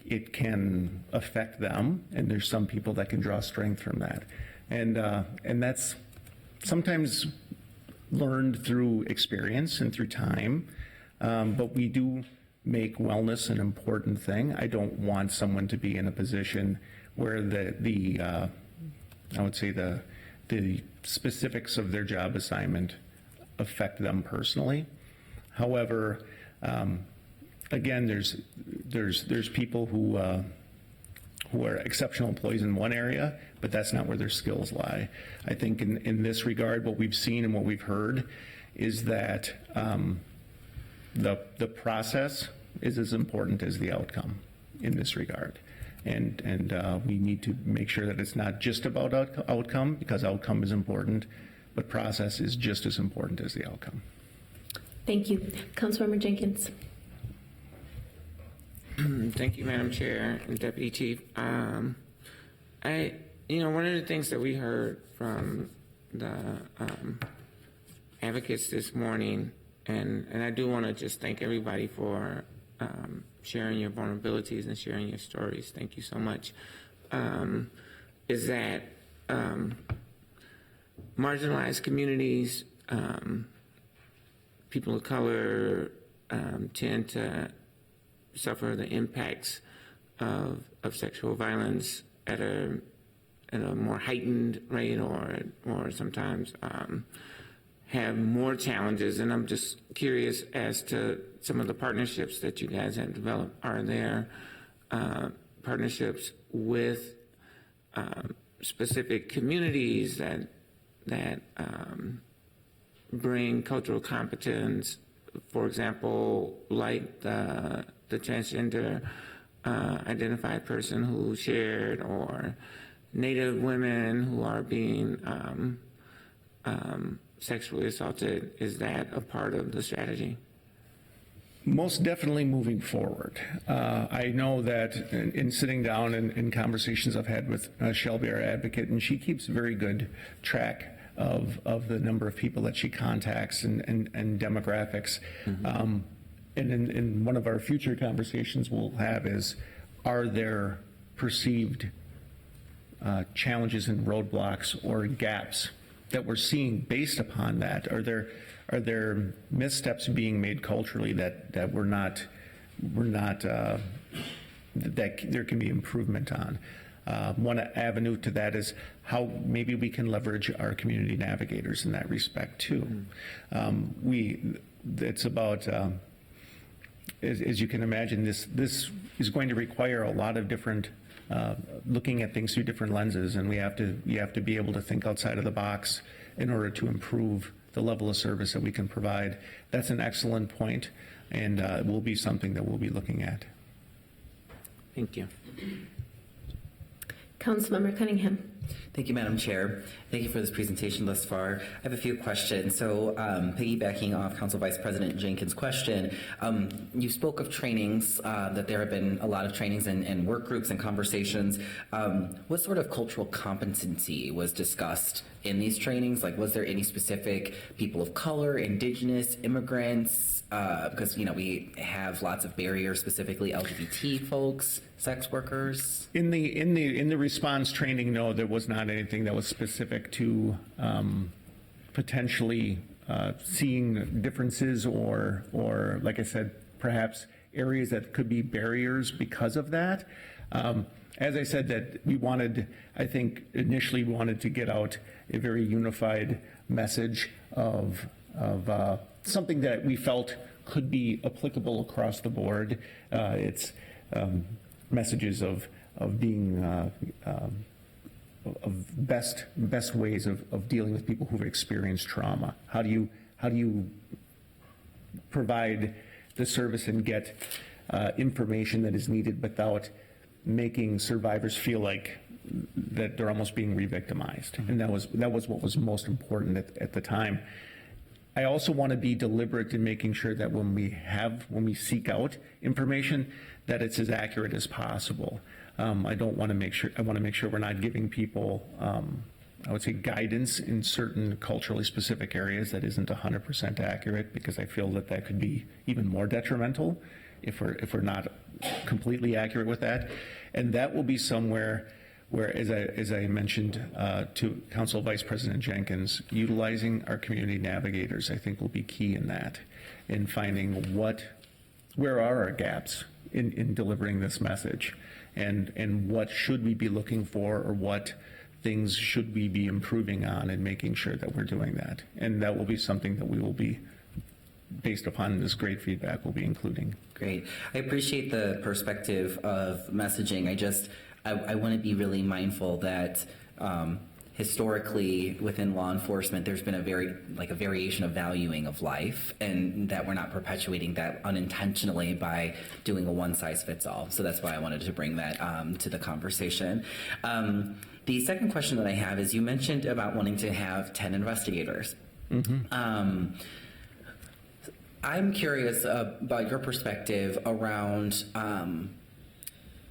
it can affect them, and there's some people that can draw strength from that. And that's sometimes learned through experience and through time, but we do make wellness an important thing. I don't want someone to be in a position where I would say the specifics of their job assignment affect them personally. However, again, there's people who are exceptional employees in one area, but that's not where their skills lie. I think in this regard, what we've seen and what we've heard is that the process is as important as the outcome in this regard. And we need to make sure that it's not just about outcome, because outcome is important, but process is just as important as the outcome. Thank you. Councilmember Jenkins. Thank you, Madam Chair and Deputy Chief. One of the things that we heard from the advocates this morning, and I do want to just thank everybody for sharing your vulnerabilities and sharing your stories. Thank you so much. Is that marginalized communities, people of color tend to suffer the impacts of sexual violence at a more heightened rate, or sometimes have more challenges. And I'm just curious as to some of the partnerships that you guys have developed. Are there partnerships with specific communities that bring cultural competence, for example, like the transgender identified person who shared, or Native women who are being sexually assaulted. Is that a part of the strategy? Most definitely moving forward. I know that in sitting down in conversations I've had with Shelby, our advocate, and she keeps very good track of the number of people that she contacts and demographics. And in one of our future conversations we'll have is, are there perceived challenges and roadblocks or gaps that we're seeing based upon that? Are there missteps being made culturally that that there can be improvement on? One avenue to that is how maybe we can leverage our community navigators in that respect too. It's about, as you can imagine, this is going to require a lot of different looking at things through different lenses, and we have to be able to think outside of the box in order to improve the level of service that we can provide. That's an excellent point, and it will be something that we'll be looking at. Thank you. Councilmember Cunningham. Thank you, Madam Chair. Thank you for this presentation thus far. I have a few questions. So piggybacking off Council Vice President Jenkins' question, you spoke of trainings, that there have been a lot of trainings and work groups and conversations. What sort of cultural competency was discussed in these trainings? Like, was there any specific people of color, indigenous, immigrants? Because, we have lots of barriers, specifically LGBT folks, sex workers. In the response training, no, there was not anything that was specific to potentially seeing differences or, like I said, perhaps areas that could be barriers because of that. As I said, that I think initially we wanted to get out a very unified message of something that we felt could be applicable across the board. It's messages of being of best ways of dealing with people who've experienced trauma. How do you provide the service and get information that is needed without making survivors feel like that they're almost being re-victimized? And that was what was most important at the time. I also want to be deliberate in making sure that when we seek out information, that it's as accurate as possible. I want to make sure we're not giving people, I would say, guidance in certain culturally specific areas that isn't 100% accurate, because I feel that could be even more detrimental if we're not completely accurate with that. And that will be somewhere where, as I mentioned to Council Vice President Jenkins, utilizing our community navigators, I think, will be key in that, in finding where are our gaps in delivering this message, and what should we be looking for, or what things should we be improving on, and making sure that we're doing that. And that will be something that we will be, based upon this great feedback, we'll be including. Great. I appreciate the perspective of messaging. I want to be really mindful that historically within law enforcement, there's been a variation of valuing of life, and that we're not perpetuating that unintentionally by doing a one-size-fits-all. So that's why I wanted to bring that to the conversation. The second question that I have is, you mentioned about wanting to have 10 investigators. Mm-hmm. I'm curious about your perspective around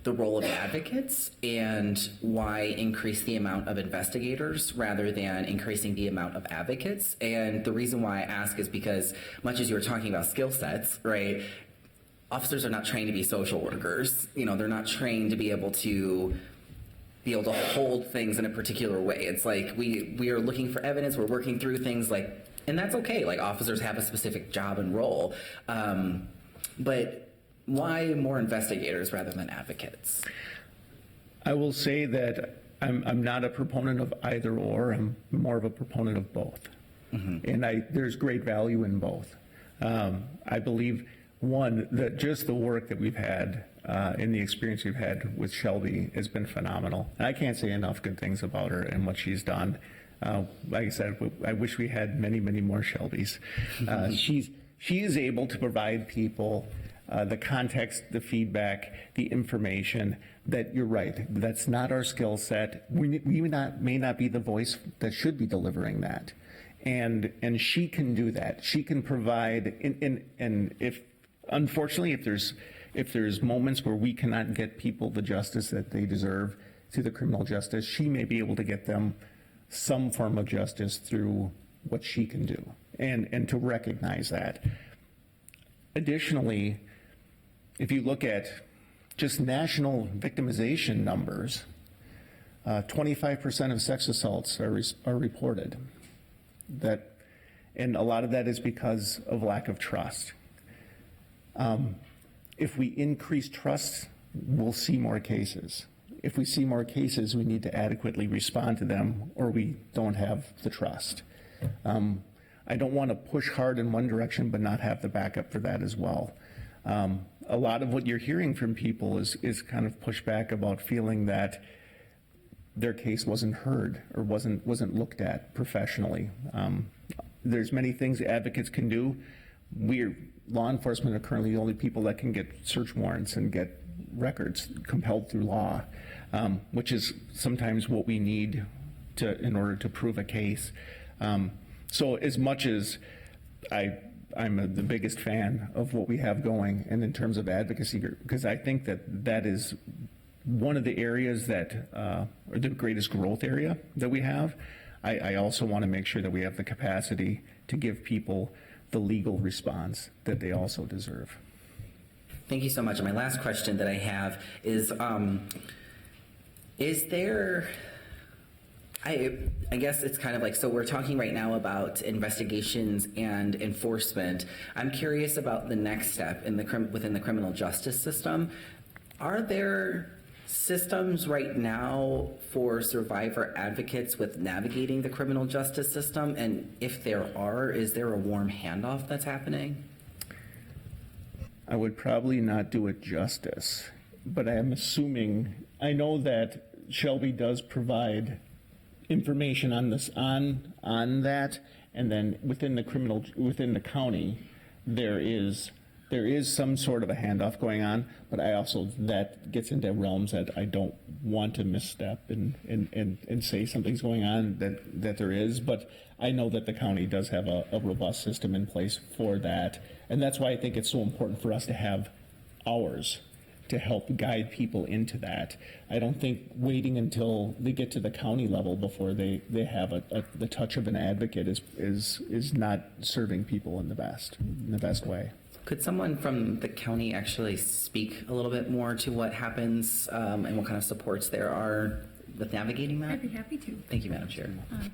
the role of advocates, and why increase the amount of investigators rather than increasing the amount of advocates. And the reason why I ask is because, much as you were talking about skill sets, right, officers are not trained to be social workers. They're not trained to be able to hold things in a particular way. It's like we are looking for evidence, we're working through things, and that's okay. Like, officers have a specific job and role, but why more investigators rather than advocates? I will say that I'm not a proponent of either or. I'm more of a proponent of both. Mm-hmm. And there's great value in both. I believe, one, that just the work that we've had and the experience we've had with Shelby has been phenomenal. And I can't say enough good things about her and what she's done. Like I said, I wish we had many, many more Shelbys. She is able to provide people the context, the feedback, the information that you're right. That's not our skill set. We may not be the voice that should be delivering that. And she can do that. She can provide, and if, unfortunately, if there's moments where we cannot get people the justice that they deserve through the criminal justice, she may be able to get them some form of justice through what she can do, and to recognize that. Additionally, if you look at just national victimization numbers, 25% of sex assaults are reported. And a lot of that is because of lack of trust. If we increase trust, we'll see more cases. If we see more cases, we need to adequately respond to them, or we don't have the trust. I don't want to push hard in one direction but not have the backup for that as well. A lot of what you're hearing from people is kind of pushback about feeling that their case wasn't heard or wasn't looked at professionally. There's many things advocates can do. Law enforcement are currently the only people that can get search warrants and get records compelled through law, which is sometimes what we need in order to prove a case. So as much as I'm the biggest fan of what we have going, and in terms of advocacy, because I think that is one of the areas that are the greatest growth area that we have. I also want to make sure that we have the capacity to give people the legal response that they also deserve. Thank you so much. And my last question that I have is there, I guess it's kind of like, so we're talking right now about investigations and enforcement. I'm curious about the next step within the criminal justice system. Are there systems right now for survivor advocates with navigating the criminal justice system? And if there are, is there a warm handoff that's happening? I would probably not do it justice, but I am assuming, I know that Shelby does provide information on this, on that, and then within the county, there is some sort of a handoff going on, but I also, that gets into realms that I don't want to misstep and say something's going on that there is, but I know that the county does have a robust system in place for that, and that's why I think it's so important for us to have ours to help guide people into that. I don't think waiting until they get to the county level before they have the touch of an advocate is not serving people in the best way. Could someone from the county actually speak a little bit more to what happens and what kind of supports there are with navigating that? I'd be happy to. Thank you, Madam Chair.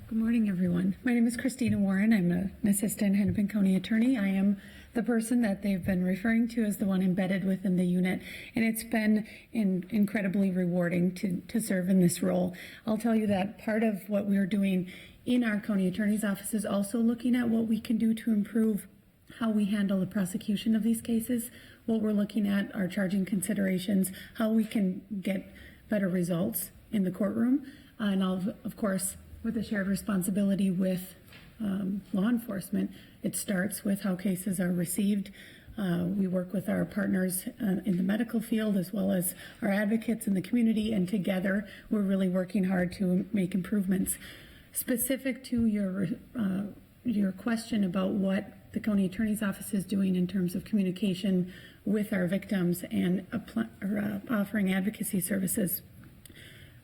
Good morning, everyone. My name is Christina Warren. I'm an assistant Hennepin County attorney. I am the person that they've been referring to as the one embedded within the unit, and it's been incredibly rewarding to serve in this role. I'll tell you that part of what we're doing in our county attorney's office is also looking at what we can do to improve how we handle the prosecution of these cases. What we're looking at are charging considerations, how we can get better results in the courtroom, and of course, with a shared responsibility with law enforcement. It starts with how cases are received. We work with our partners in the medical field as well as our advocates in the community, and together we're really working hard to make improvements. Specific to your question about what the county attorney's office is doing in terms of communication with our victims and offering advocacy services.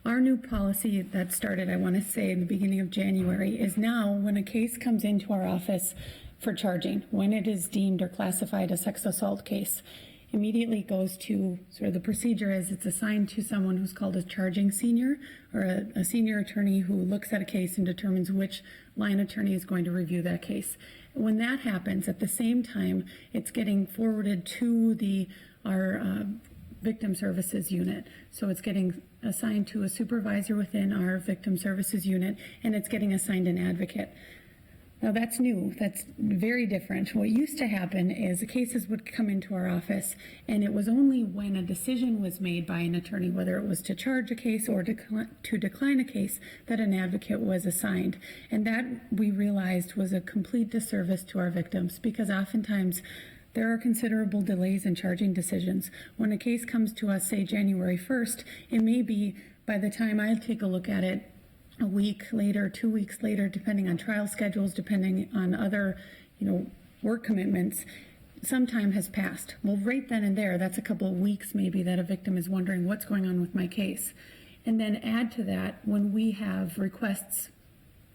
Our new policy that started, I want to say, in the beginning of January is now when a case comes into our office for charging, when it is deemed or classified a sex assault case, immediately goes to, sort of the procedure is it's assigned to someone who's called a charging senior, or a senior attorney who looks at a case and determines which line attorney is going to review that case. When that happens, at the same time, it's getting forwarded to our victim services unit. So it's getting assigned to a supervisor within our victim services unit, and it's getting assigned an advocate. Now that's new. That's very different. What used to happen is the cases would come into our office, and it was only when a decision was made by an attorney, whether it was to charge a case or to decline a case, that an advocate was assigned. And that, we realized, was a complete disservice to our victims, because oftentimes there are considerable delays in charging decisions. When a case comes to us, say January 1st, it may be by the time I take a look at it, a week later, 2 weeks later, depending on trial schedules, depending on other, work commitments, some time has passed. Well, right then and there, that's a couple of weeks maybe that a victim is wondering what's going on with my case. And then add to that, when we have requests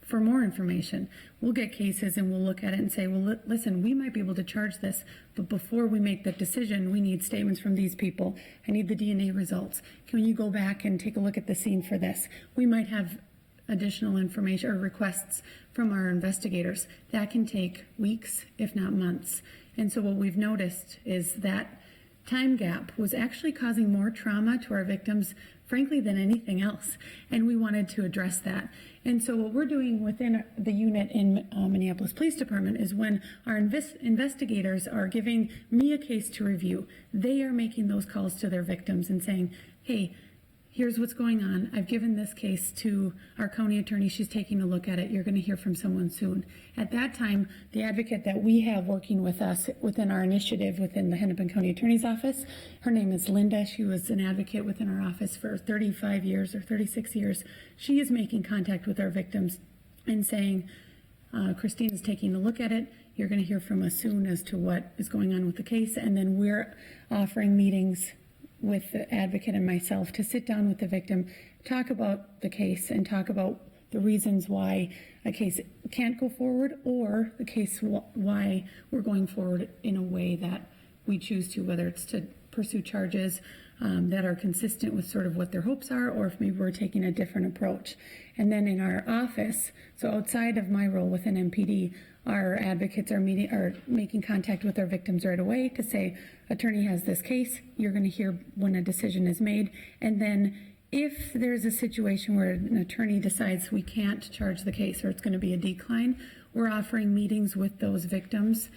for more information, we'll get cases and we'll look at it and say, well, listen, we might be able to charge this, but before we make that decision, we need statements from these people. I need the DNA results. Can you go back and take a look at the scene for this? We might have additional information or requests from our investigators. That can take weeks, if not months. And so what we've noticed is that time gap was actually causing more trauma to our victims, frankly, than anything else. And we wanted to address that. And so what we're doing within the unit in Minneapolis Police Department is when our investigators are giving me a case to review, they are making those calls to their victims and saying, hey, here's what's going on. I've given this case to our county attorney. She's taking a look at it. You're going to hear from someone soon. At that time, the advocate that we have working with us within our initiative within the Hennepin County Attorney's Office, her name is Linda. She was an advocate within our office for 35 years or 36 years. She is making contact with our victims and saying, Christine is taking a look at it. You're going to hear from us soon as to what is going on with the case. And then we're offering meetings with the advocate and myself to sit down with the victim, talk about the case and talk about the reasons why a case can't go forward, or the case why we're going forward in a way that we choose to, whether it's to pursue charges that are consistent with sort of what their hopes are, or if maybe we're taking a different approach. And then in our office, so outside of my role within MPD, our advocates are making contact with our victims right away to say, attorney has this case, you're going to hear when a decision is made. And then if there's a situation where an attorney decides we can't charge the case or it's going to be a decline, we're offering meetings with those victims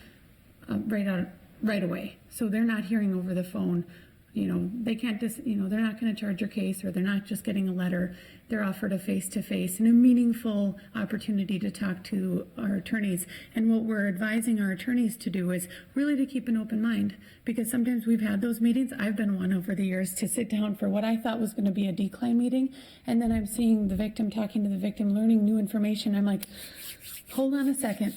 right away. So they're not hearing over the phone, they can't just, they're not going to charge your case, or they're not just getting a letter. They're offered a face-to-face and a meaningful opportunity to talk to our attorneys. And what we're advising our attorneys to do is really to keep an open mind, because sometimes we've had those meetings. I've been one over the years to sit down for what I thought was going to be a decline meeting, and then I'm seeing the victim, talking to the victim, learning new information. I'm like, hold on a second,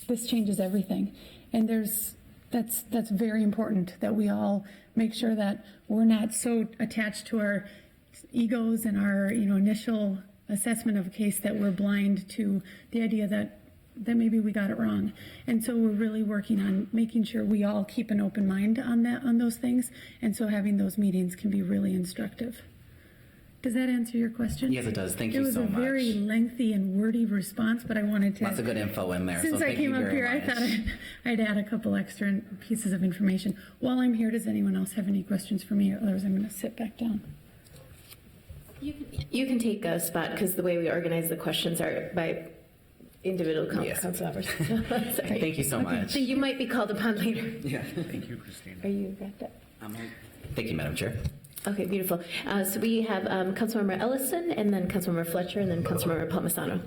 this changes everything. And that's very important that we all make sure that we're not so attached to our egos and our initial assessment of a case that we're blind to the idea that maybe we got it wrong. And so we're really working on making sure we all keep an open mind on those things. And so having those meetings can be really instructive. Does that answer your question? Yes, it does. Thank you so much. It was a very lengthy and wordy response, but I wanted to... Lots of good info in there. Since so I came up here, I thought I'd add a couple extra pieces of information. While I'm here, does anyone else have any questions for me? Otherwise, I'm going to sit back down. You can take a spot, because the way we organize the questions are by individual council members. Sorry. Thank you so much. So you might be called upon later. Yeah. Thank you, Christina. Are you wrapped up? Thank you, Madam Chair. Okay, beautiful. So we have Councilmember Ellison, and then Councilmember Fletcher, and then Councilmember Palmisano.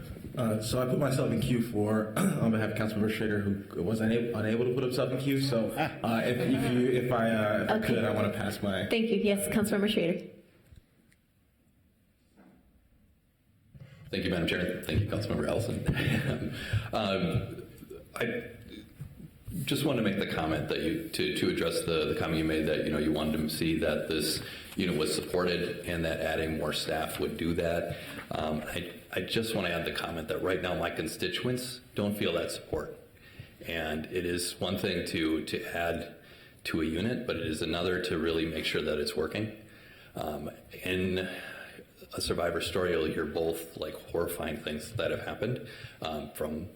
So I put myself in queue for on behalf of Councilmember Schrader, who was unable to put himself in queue. So if I could, I want to pass my. Thank you. Yes, Councilmember Schrader. Thank you, Madam Chair. Thank you, Councilmember Ellison. I just wanted to make the comment that to address the comment you made that you wanted to see that this unit was supported and that adding more staff would do that. I just want to add the comment that right now my constituents don't feel that support, and it is one thing to add to a unit, but it is another to really make sure that it's working. In a survivor story, you'll hear both like horrifying things that have happened from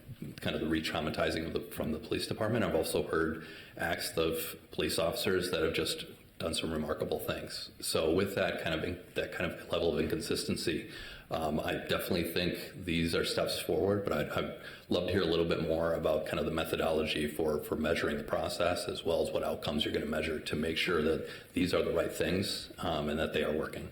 kind of the re-traumatizing from the police department. I've also heard acts of police officers that have just done some remarkable things. So with that kind of level of inconsistency, I definitely think these are steps forward, but I'd love to hear a little bit more about kind of the methodology for measuring the process, as well as what outcomes you're going to measure to make sure that these are the right things and that they are working.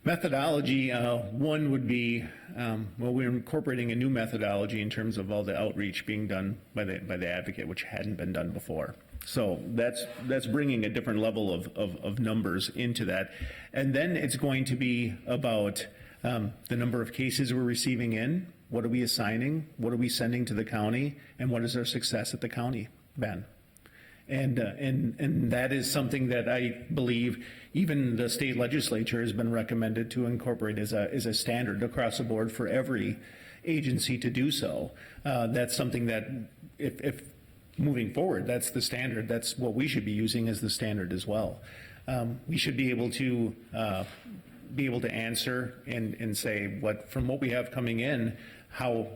Methodology, one would be, well, we're incorporating a new methodology in terms of all the outreach being done by the advocate, which hadn't been done before. So that's bringing a different level of numbers into that. And then it's going to be about the number of cases we're receiving in, what are we assigning, what are we sending to the county, and what is our success at the county, Ben? And that is something that I believe even the state legislature has been recommended to incorporate as a standard across the board for every agency to do so. That's something that if moving forward, that's the standard. That's what we should be using as the standard as well. We should be able to answer and say from what we have coming in, how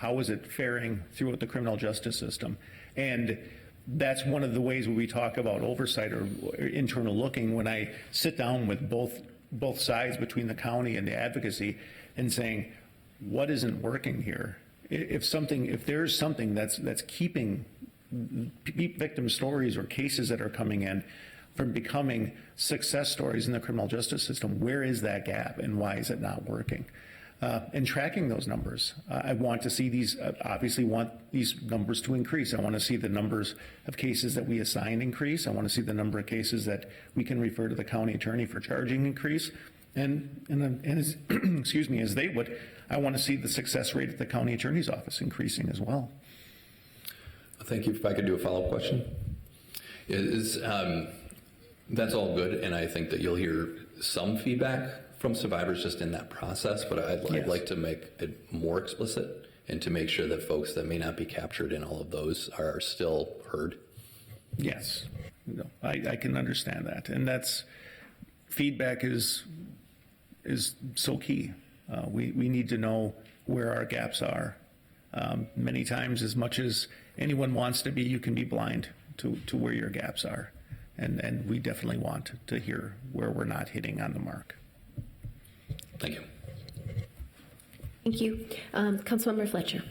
is it faring throughout the criminal justice system? And that's one of the ways when we talk about oversight or internal looking, when I sit down with both sides between the county and the advocacy and saying, what isn't working here? If there's something that's keeping victim stories or cases that are coming in from becoming success stories in the criminal justice system, where is that gap and why is it not working? And tracking those numbers. I want to see these, obviously want these numbers to increase. I want to see the numbers of cases that we assign increase. I want to see the number of cases that we can refer to the county attorney for charging increase. And as, excuse me, as they would, I want to see the success rate at the county attorney's office increasing as well. Thank you. If I could do a follow-up question. That's all good, and I think that you'll hear some feedback from survivors just in that process, but I'd like to make it more explicit and to make sure that folks that may not be captured in all of those are still heard. Yes, no, I can understand that, and that's feedback is so key. We need to know where our gaps are. Many times, as much as anyone wants to be, you can be blind to where your gaps are, and we definitely want to hear where we're not hitting on the mark. Thank you. Thank you. Councilmember Fletcher.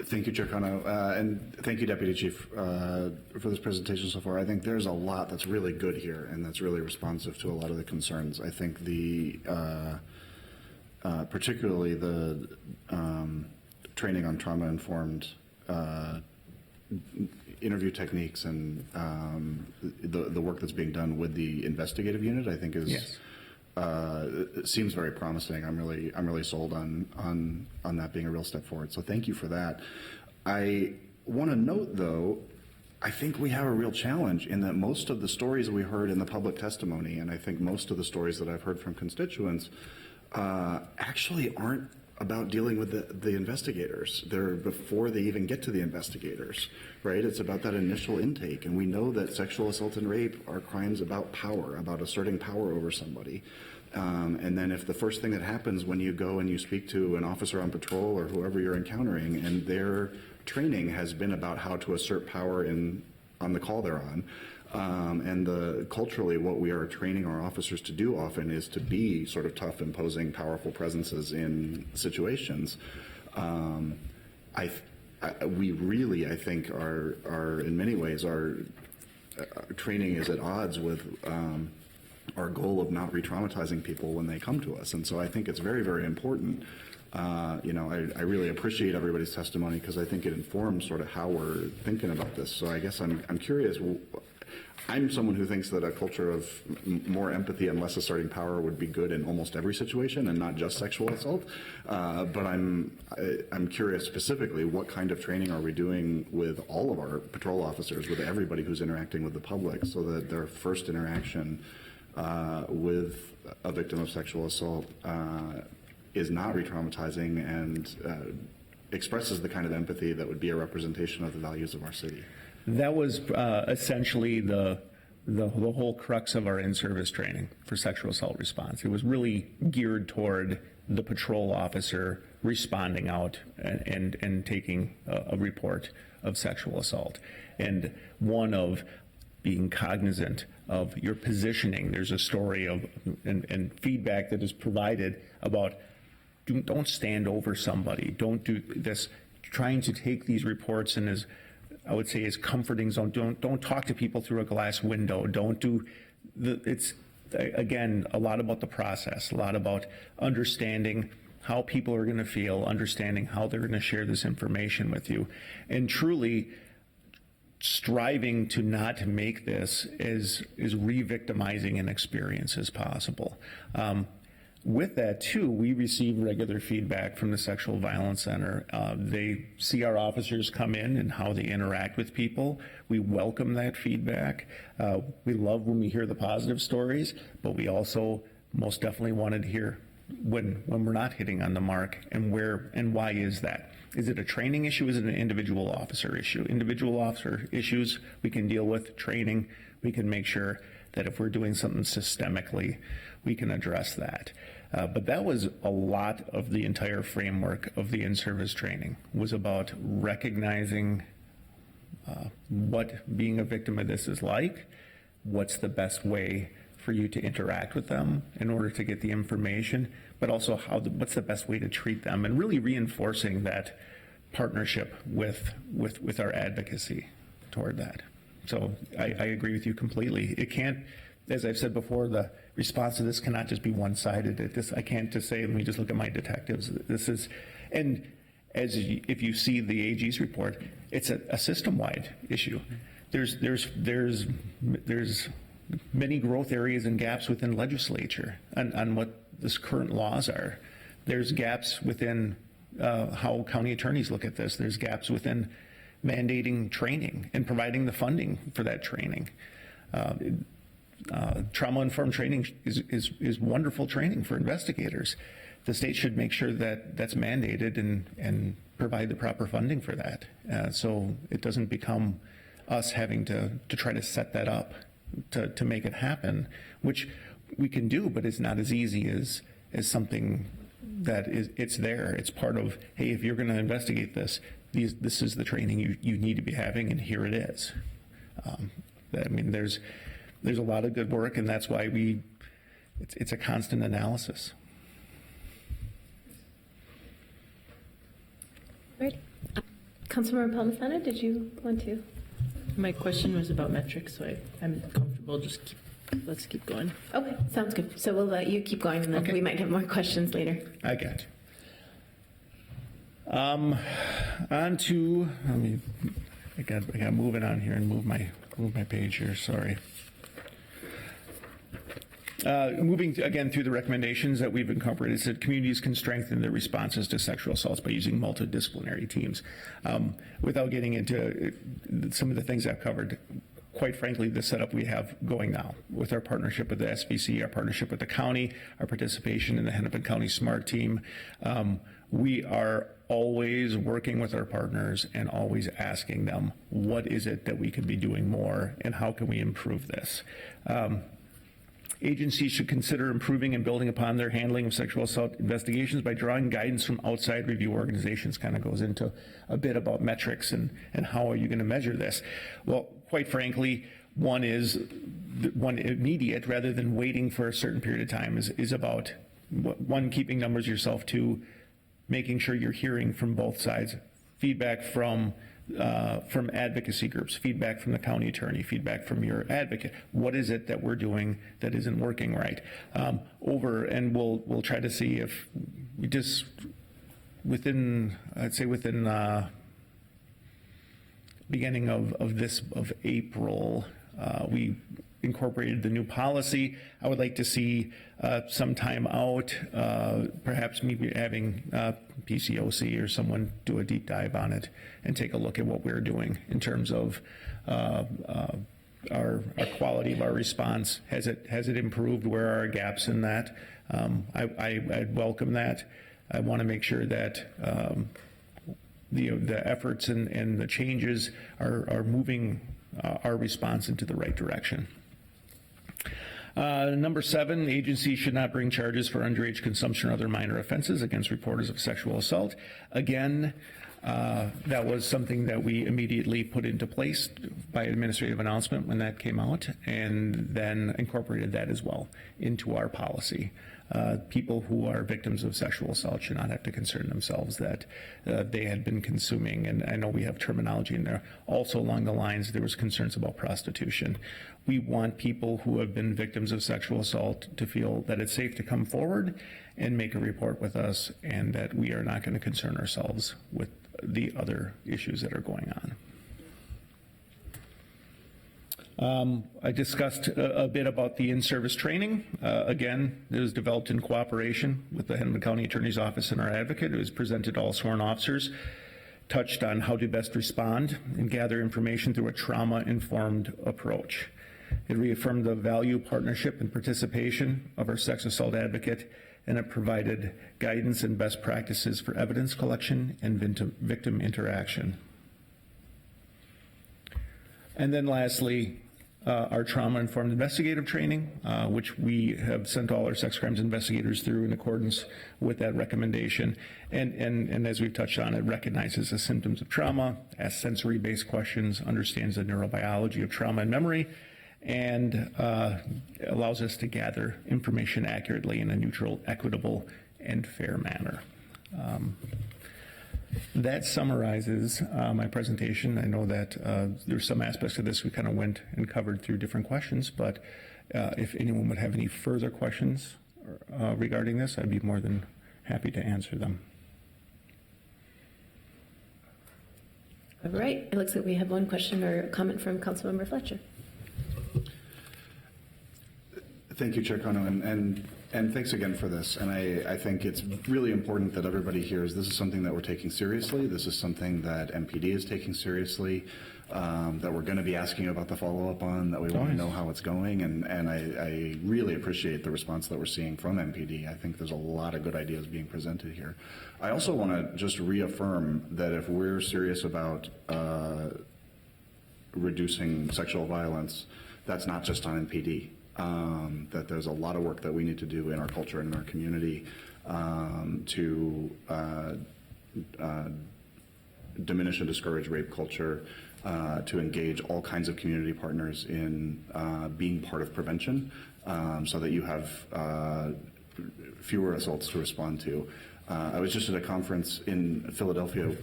Thank you, Chair Cano, and thank you, Deputy Chief, for this presentation so far. I think there's a lot that's really good here and that's really responsive to a lot of the concerns. I think particularly the training on trauma-informed interview techniques and the work that's being done with the investigative unit, I think is it seems very promising. I'm really sold on that being a real step forward. So thank you for that. I want to note, though, I think we have a real challenge in that most of the stories we heard in the public testimony, and I think most of the stories that I've heard from constituents, actually aren't about dealing with the investigators. They're before they even get to the investigators, right? It's about that initial intake. And we know that sexual assault and rape are crimes about power, about asserting power over somebody. And then if the first thing that happens when you go and you speak to an officer on patrol or whoever you're encountering, and their training has been about how to assert power on the call they're on, and culturally what we are training our officers to do often is to be sort of tough, imposing, powerful presences in situations. We really, I think, are in many ways, our training is at odds with our goal of not re-traumatizing people when they come to us. And so I think it's very, very important. I really appreciate everybody's testimony because I think it informs sort of how we're thinking about this. So I guess I'm curious. I'm someone who thinks that a culture of more empathy and less asserting power would be good in almost every situation and not just sexual assault. But I'm curious specifically, what kind of training are we doing with all of our patrol officers, with everybody who's interacting with the public, so that their first interaction with a victim of sexual assault is not re-traumatizing and expresses the kind of empathy that would be a representation of the values of our city. That was essentially the whole crux of our in-service training for sexual assault response. It was really geared toward the patrol officer responding out and taking a report of sexual assault. And one of being cognizant of your positioning. There's a story of and feedback that is provided about don't stand over somebody. Don't do this. Trying to take these reports and as I would say as comforting zone. Don't talk to people through a glass window. Don't do it's again a lot about the process. A lot about understanding how people are going to feel, understanding how they're going to share this information with you, and truly striving to not make this as re-victimizing an experience as possible. With that, too, we receive regular feedback from the Sexual Violence Center. They see our officers come in and how they interact with people. We welcome that feedback. We love when we hear the positive stories, but we also most definitely wanted to hear when we're not hitting on the mark and where and why is that? Is it a training issue? Is it an individual officer issue? Individual officer issues we can deal with. Training, we can make sure that if we're doing something systemically, we can address that. But that was a lot of the entire framework of the in-service training, was about recognizing what being a victim of this is like, what's the best way for you to interact with them in order to get the information, but also what's the best way to treat them, and really reinforcing that partnership with our advocacy toward that. So I agree with you completely. It can't, as I've said before, the response to this cannot just be one-sided. I can't just say, let me just look at my detectives. This is, and if you see the AG's report, it's a system-wide issue. There's many growth areas and gaps within legislature on what this current laws are. There's gaps within how county attorneys look at this. There's gaps within mandating training and providing the funding for that training. Trauma-informed training is wonderful training for investigators. The state should make sure that that's mandated and provide the proper funding for that. So it doesn't become us having to try to set that up to make it happen, which we can do, but it's not as easy as something that it's there. It's part of, hey, if you're going to investigate this, this is the training you need to be having, and here it is. I mean, there's a lot of good work, and that's why it's a constant analysis. Right. Councilmember Palmisano, did you want to? My question was about metrics, so I'm comfortable. Let's keep going. Okay, sounds good. So we'll let you keep going, and then we might have more questions later. I got you. On to, I got moving on here and move my page here. Sorry. Moving again through the recommendations that we've incorporated, said communities can strengthen their responses to sexual assaults by using multidisciplinary teams. Without getting into some of the things I've covered, quite frankly, the setup we have going now with our partnership with the SBC, our partnership with the county, our participation in the Hennepin County SMART team, we are always working with our partners and always asking them, what is it that we could be doing more and how can we improve this? Agencies should consider improving and building upon their handling of sexual assault investigations by drawing guidance from outside review organizations. Kind of goes into a bit about metrics and how are you going to measure this? Well, quite frankly, one immediate rather than waiting for a certain period of time is about one, keeping numbers yourself, two, making sure you're hearing from both sides, feedback from advocacy groups, feedback from the county attorney, feedback from your advocate. What is it that we're doing that isn't working right? And we'll try to see if we just within beginning of April, we incorporated the new policy. I would like to see some time out, perhaps maybe having PCOC or someone do a deep dive on it and take a look at what we're doing in terms of our quality of our response. Has it improved? Where are our gaps in that? I'd welcome that. I want to make sure that the efforts and the changes are moving our response into the right direction. Number 7, agencies should not bring charges for underage consumption or other minor offenses against reporters of sexual assault. Again, that was something that we immediately put into place by administrative announcement when that came out, and then incorporated that as well into our policy. People who are victims of sexual assault should not have to concern themselves that they had been consuming, and I know we have terminology in there. Also along the lines, there was concerns about prostitution. We want people who have been victims of sexual assault to feel that it's safe to come forward and make a report with us, and that we are not going to concern ourselves with the other issues that are going on. I discussed a bit about the in-service training. Again, it was developed in cooperation with the Hennepin County Attorney's Office and our advocate. It was presented to all sworn officers, touched on how to best respond and gather information through a trauma-informed approach. It reaffirmed the value, partnership, and participation of our sex assault advocate, and it provided guidance and best practices for evidence collection and victim interaction. And then lastly, our trauma-informed investigative training, which we have sent all our sex crimes investigators through in accordance with that recommendation. And as we've touched on, it recognizes the symptoms of trauma, asks sensory-based questions, understands the neurobiology of trauma and memory, and allows us to gather information accurately in a neutral, equitable, and fair manner. That summarizes my presentation. I know that there's some aspects of this we kind of went and covered through different questions, but if anyone would have any further questions regarding this, I'd be more than happy to answer them. All right, it looks like we have one question or comment from Councilmember Fletcher. Thank you, Chair Cano, and thanks again for this. And I think it's really important that everybody hears this is something that we're taking seriously. This is something that MPD is taking seriously, that we're going to be asking about the follow-up on, that we want to know how it's going. And I really appreciate the response that we're seeing from MPD. I think there's a lot of good ideas being presented here. I also want to just reaffirm that if we're serious about reducing sexual violence, that's not just on MPD. That there's a lot of work that we need to do in our culture and in our community to diminish and discourage rape culture, to engage all kinds of community partners in being part of prevention, so that you have fewer assaults to respond to. I was just at a conference in Philadelphia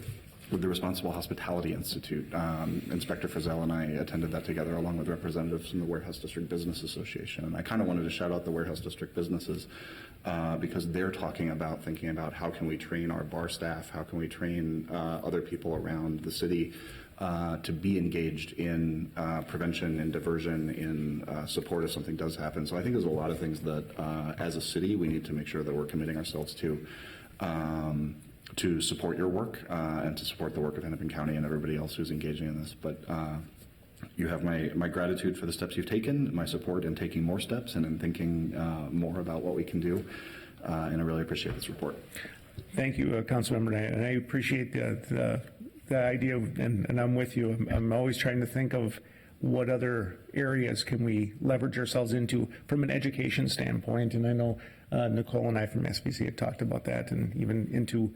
with the Responsible Hospitality Institute. Inspector Frizzell and I attended that together along with representatives from the Warehouse District Business Association. And I kind of wanted to shout out the Warehouse District businesses because they're thinking about how can we train our bar staff, how can we train other people around the city to be engaged in prevention and diversion, in support if something does happen. So I think there's a lot of things that as a city we need to make sure that we're committing ourselves to support your work and to support the work of Hennepin County and everybody else who's engaging in this. But you have my gratitude for the steps you've taken, my support in taking more steps and in thinking more about what we can do. And I really appreciate this report. Thank you, Councilmember, and I appreciate the idea, and I'm with you. I'm always trying to think of what other areas can we leverage ourselves into from an education standpoint. And I know Nicole and I from SBC have talked about that, and even into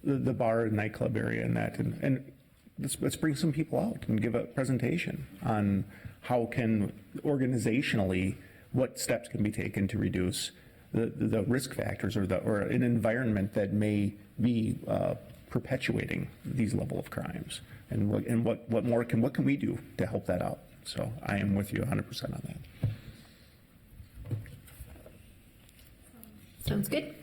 the bar and nightclub area and that. And let's bring some people out and give a presentation on how can organizationally, what steps can be taken to reduce the risk factors or an environment that may be perpetuating these level of crimes, and what can we do to help that out. So I am with you 100% on that. Sounds good.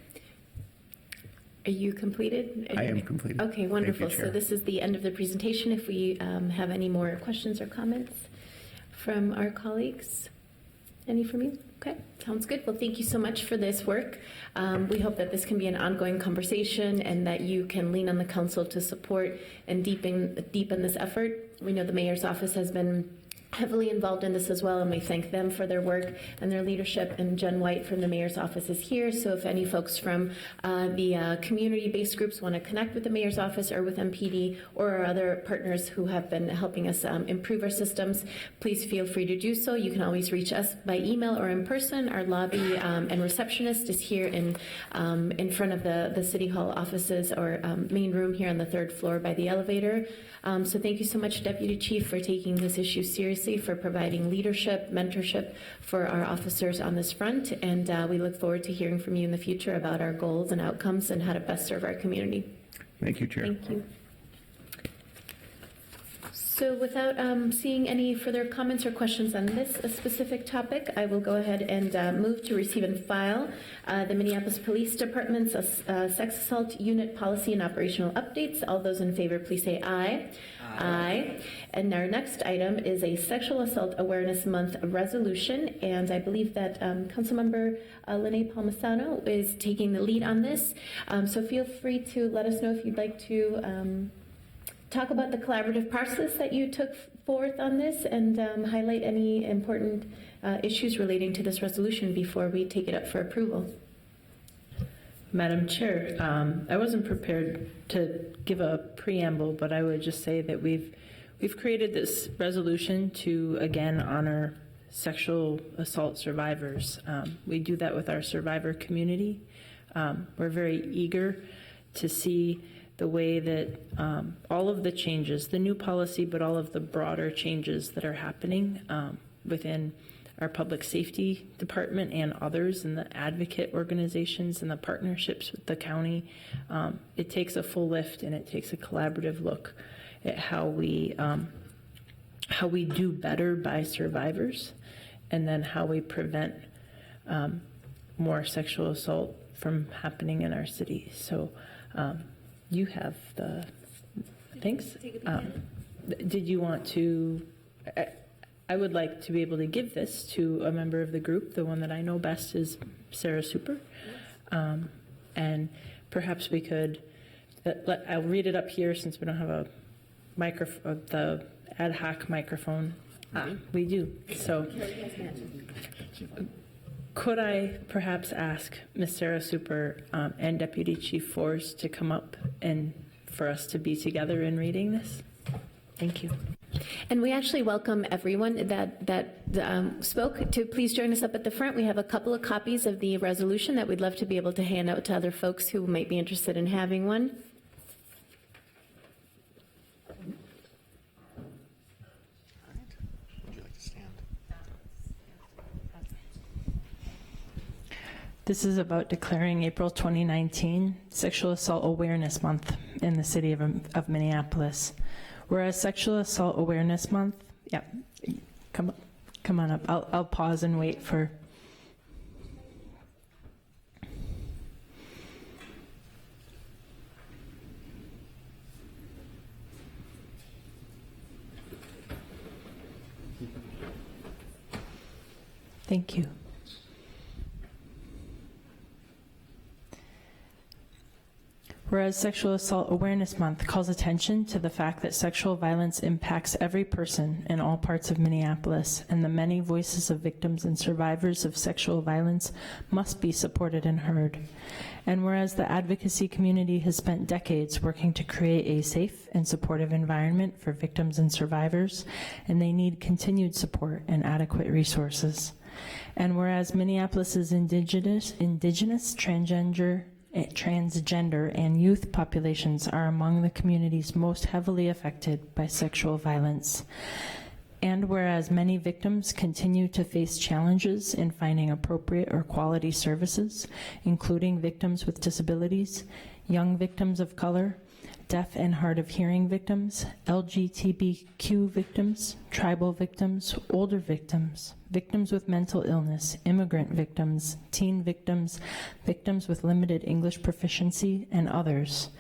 Are you completed? I am completed. Okay, wonderful. Thank you, Chair. So this is the end of the presentation. If we have any more questions or comments from our colleagues. Any from you? Okay, sounds good. Well, thank you so much for this work. We hope that this can be an ongoing conversation and that you can lean on the council to support and deepen this effort. We know the mayor's office has been heavily involved in this as well, and we thank them for their work and their leadership. And Jen White from the mayor's office is here, so if any folks from the community-based groups want to connect with the mayor's office or with MPD or our other partners who have been helping us improve our systems, please feel free to do so. You can always reach us by email or in person. Our lobby and receptionist is here in front of the City Hall offices or main room here on the 3rd floor by the elevator. So thank you so much, Deputy Chief, for taking this issue seriously, for providing leadership, mentorship for our officers on this front, and we look forward to hearing from you in the future about our goals and outcomes and how to best serve our community. Thank you, Chair. Thank you. So without seeing any further comments or questions on this specific topic, I will go ahead and move to receive and file the Minneapolis Police Department's sex assault unit policy and operational updates. All those in favor, please say aye. Aye. And our next item is a Sexual Assault Awareness Month resolution, and I believe that Councilmember Lene Palmisano is taking the lead on this. So feel free to let us know if you'd like to talk about the collaborative process that you took forth on this and highlight any important issues relating to this resolution before we take it up for approval. Madam Chair, I wasn't prepared to give a preamble, but I would just say that we've created this resolution to again honor sexual assault survivors. We do that with our survivor community. We're very eager to see the way that all of the changes, the new policy, but all of the broader changes that are happening within our public safety department and others and the advocate organizations and the partnerships with the county, it takes a full lift and it takes a collaborative look at how we do better by survivors and then how we prevent more sexual assault from happening in our city. So you have the, thanks. Did you want to, I would like to be able to give this to a member of the group. The one that I know best is Sarah Super. And perhaps we could, I'll read it up here since we don't have a microphone, the ad hoc microphone. We do. So could I perhaps ask Ms. Sarah Super and Deputy Chief Force to come up and for us to be together in reading this? Thank you. And we actually welcome everyone that spoke to please join us up at the front. We have a couple of copies of the resolution that we'd love to be able to hand out to other folks who might be interested in having one. This is about declaring April 2019 Sexual Assault Awareness Month in the city of Minneapolis. Whereas Sexual Assault Awareness Month, yeah, come on up. I'll pause and wait for. Thank you. Whereas Sexual Assault Awareness Month calls attention to the fact that sexual violence impacts every person in all parts of Minneapolis, and the many voices of victims and survivors of sexual violence must be supported and heard. And whereas the advocacy community has spent decades working to create a safe and supportive environment for victims and survivors, and they need continued support and adequate resources. And whereas Minneapolis's indigenous, transgender, and youth populations are among the communities most heavily affected by sexual violence. And whereas many victims continue to face challenges in finding appropriate or quality services, including victims with disabilities, young victims of color, deaf and hard of hearing victims, LGBTQ victims, tribal victims, older victims, victims with mental illness, immigrant victims, teen victims, victims with limited English proficiency, and others.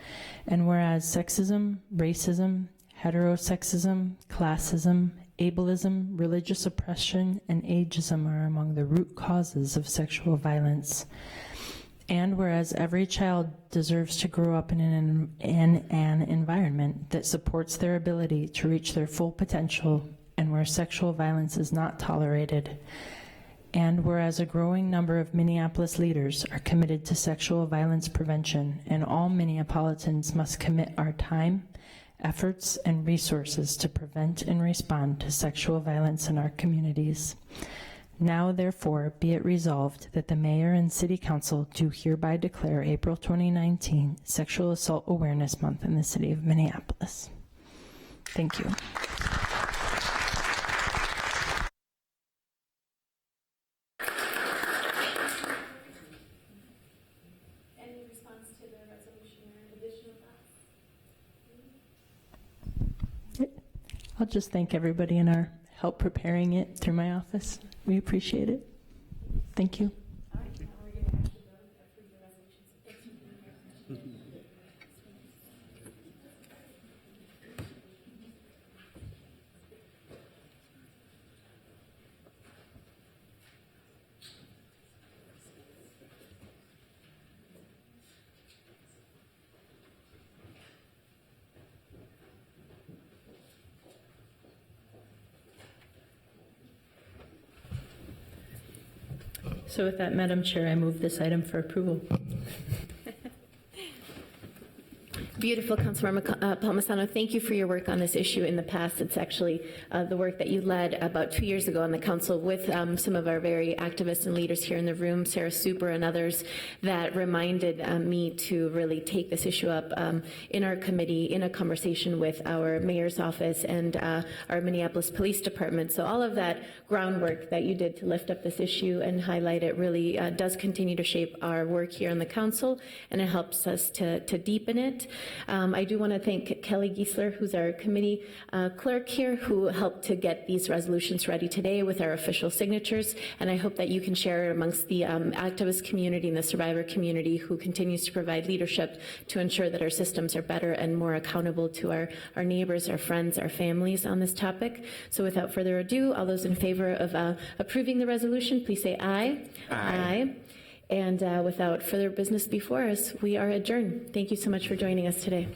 And whereas sexism, racism, heterosexism, classism, ableism, religious oppression, and ageism are among the root causes of sexual violence. And whereas every child deserves to grow up in an environment that supports their ability to reach their full potential and where sexual violence is not tolerated. And whereas a growing number of Minneapolis leaders are committed to sexual violence prevention, and all Minneapolitans must commit our time, efforts, and resources to prevent and respond to sexual violence in our communities. Now, therefore, be it resolved that the Mayor and City Council do hereby declare April 2019 Sexual Assault Awareness Month in the City of Minneapolis. Thank you. Any response to the resolution or additional thoughts? I'll just thank everybody in our help preparing it through my office. We appreciate it. Thank you. So with that, Madam Chair, I move this item for approval. Beautiful, Councilmember Palmisano. Thank you for your work on this issue in the past. It's actually the work that you led about 2 years ago on the council with some of our very activists and leaders here in the room, Sarah Super and others, that reminded me to really take this issue up in our committee in a conversation with our mayor's office and our Minneapolis Police Department. So all of that groundwork that you did to lift up this issue and highlight it really does continue to shape our work here on the council, and it helps us to deepen it. I do want to thank Kelly Giesler, who's our committee clerk here, who helped to get these resolutions ready today with our official signatures, and I hope that you can share it amongst the activist community and the survivor community who continues to provide leadership to ensure that our systems are better and more accountable to our neighbors, our friends, our families on this topic. So without further ado, all those in favor of approving the resolution, please say aye. Aye. And without further business before us, we are adjourned. Thank you so much for joining us today.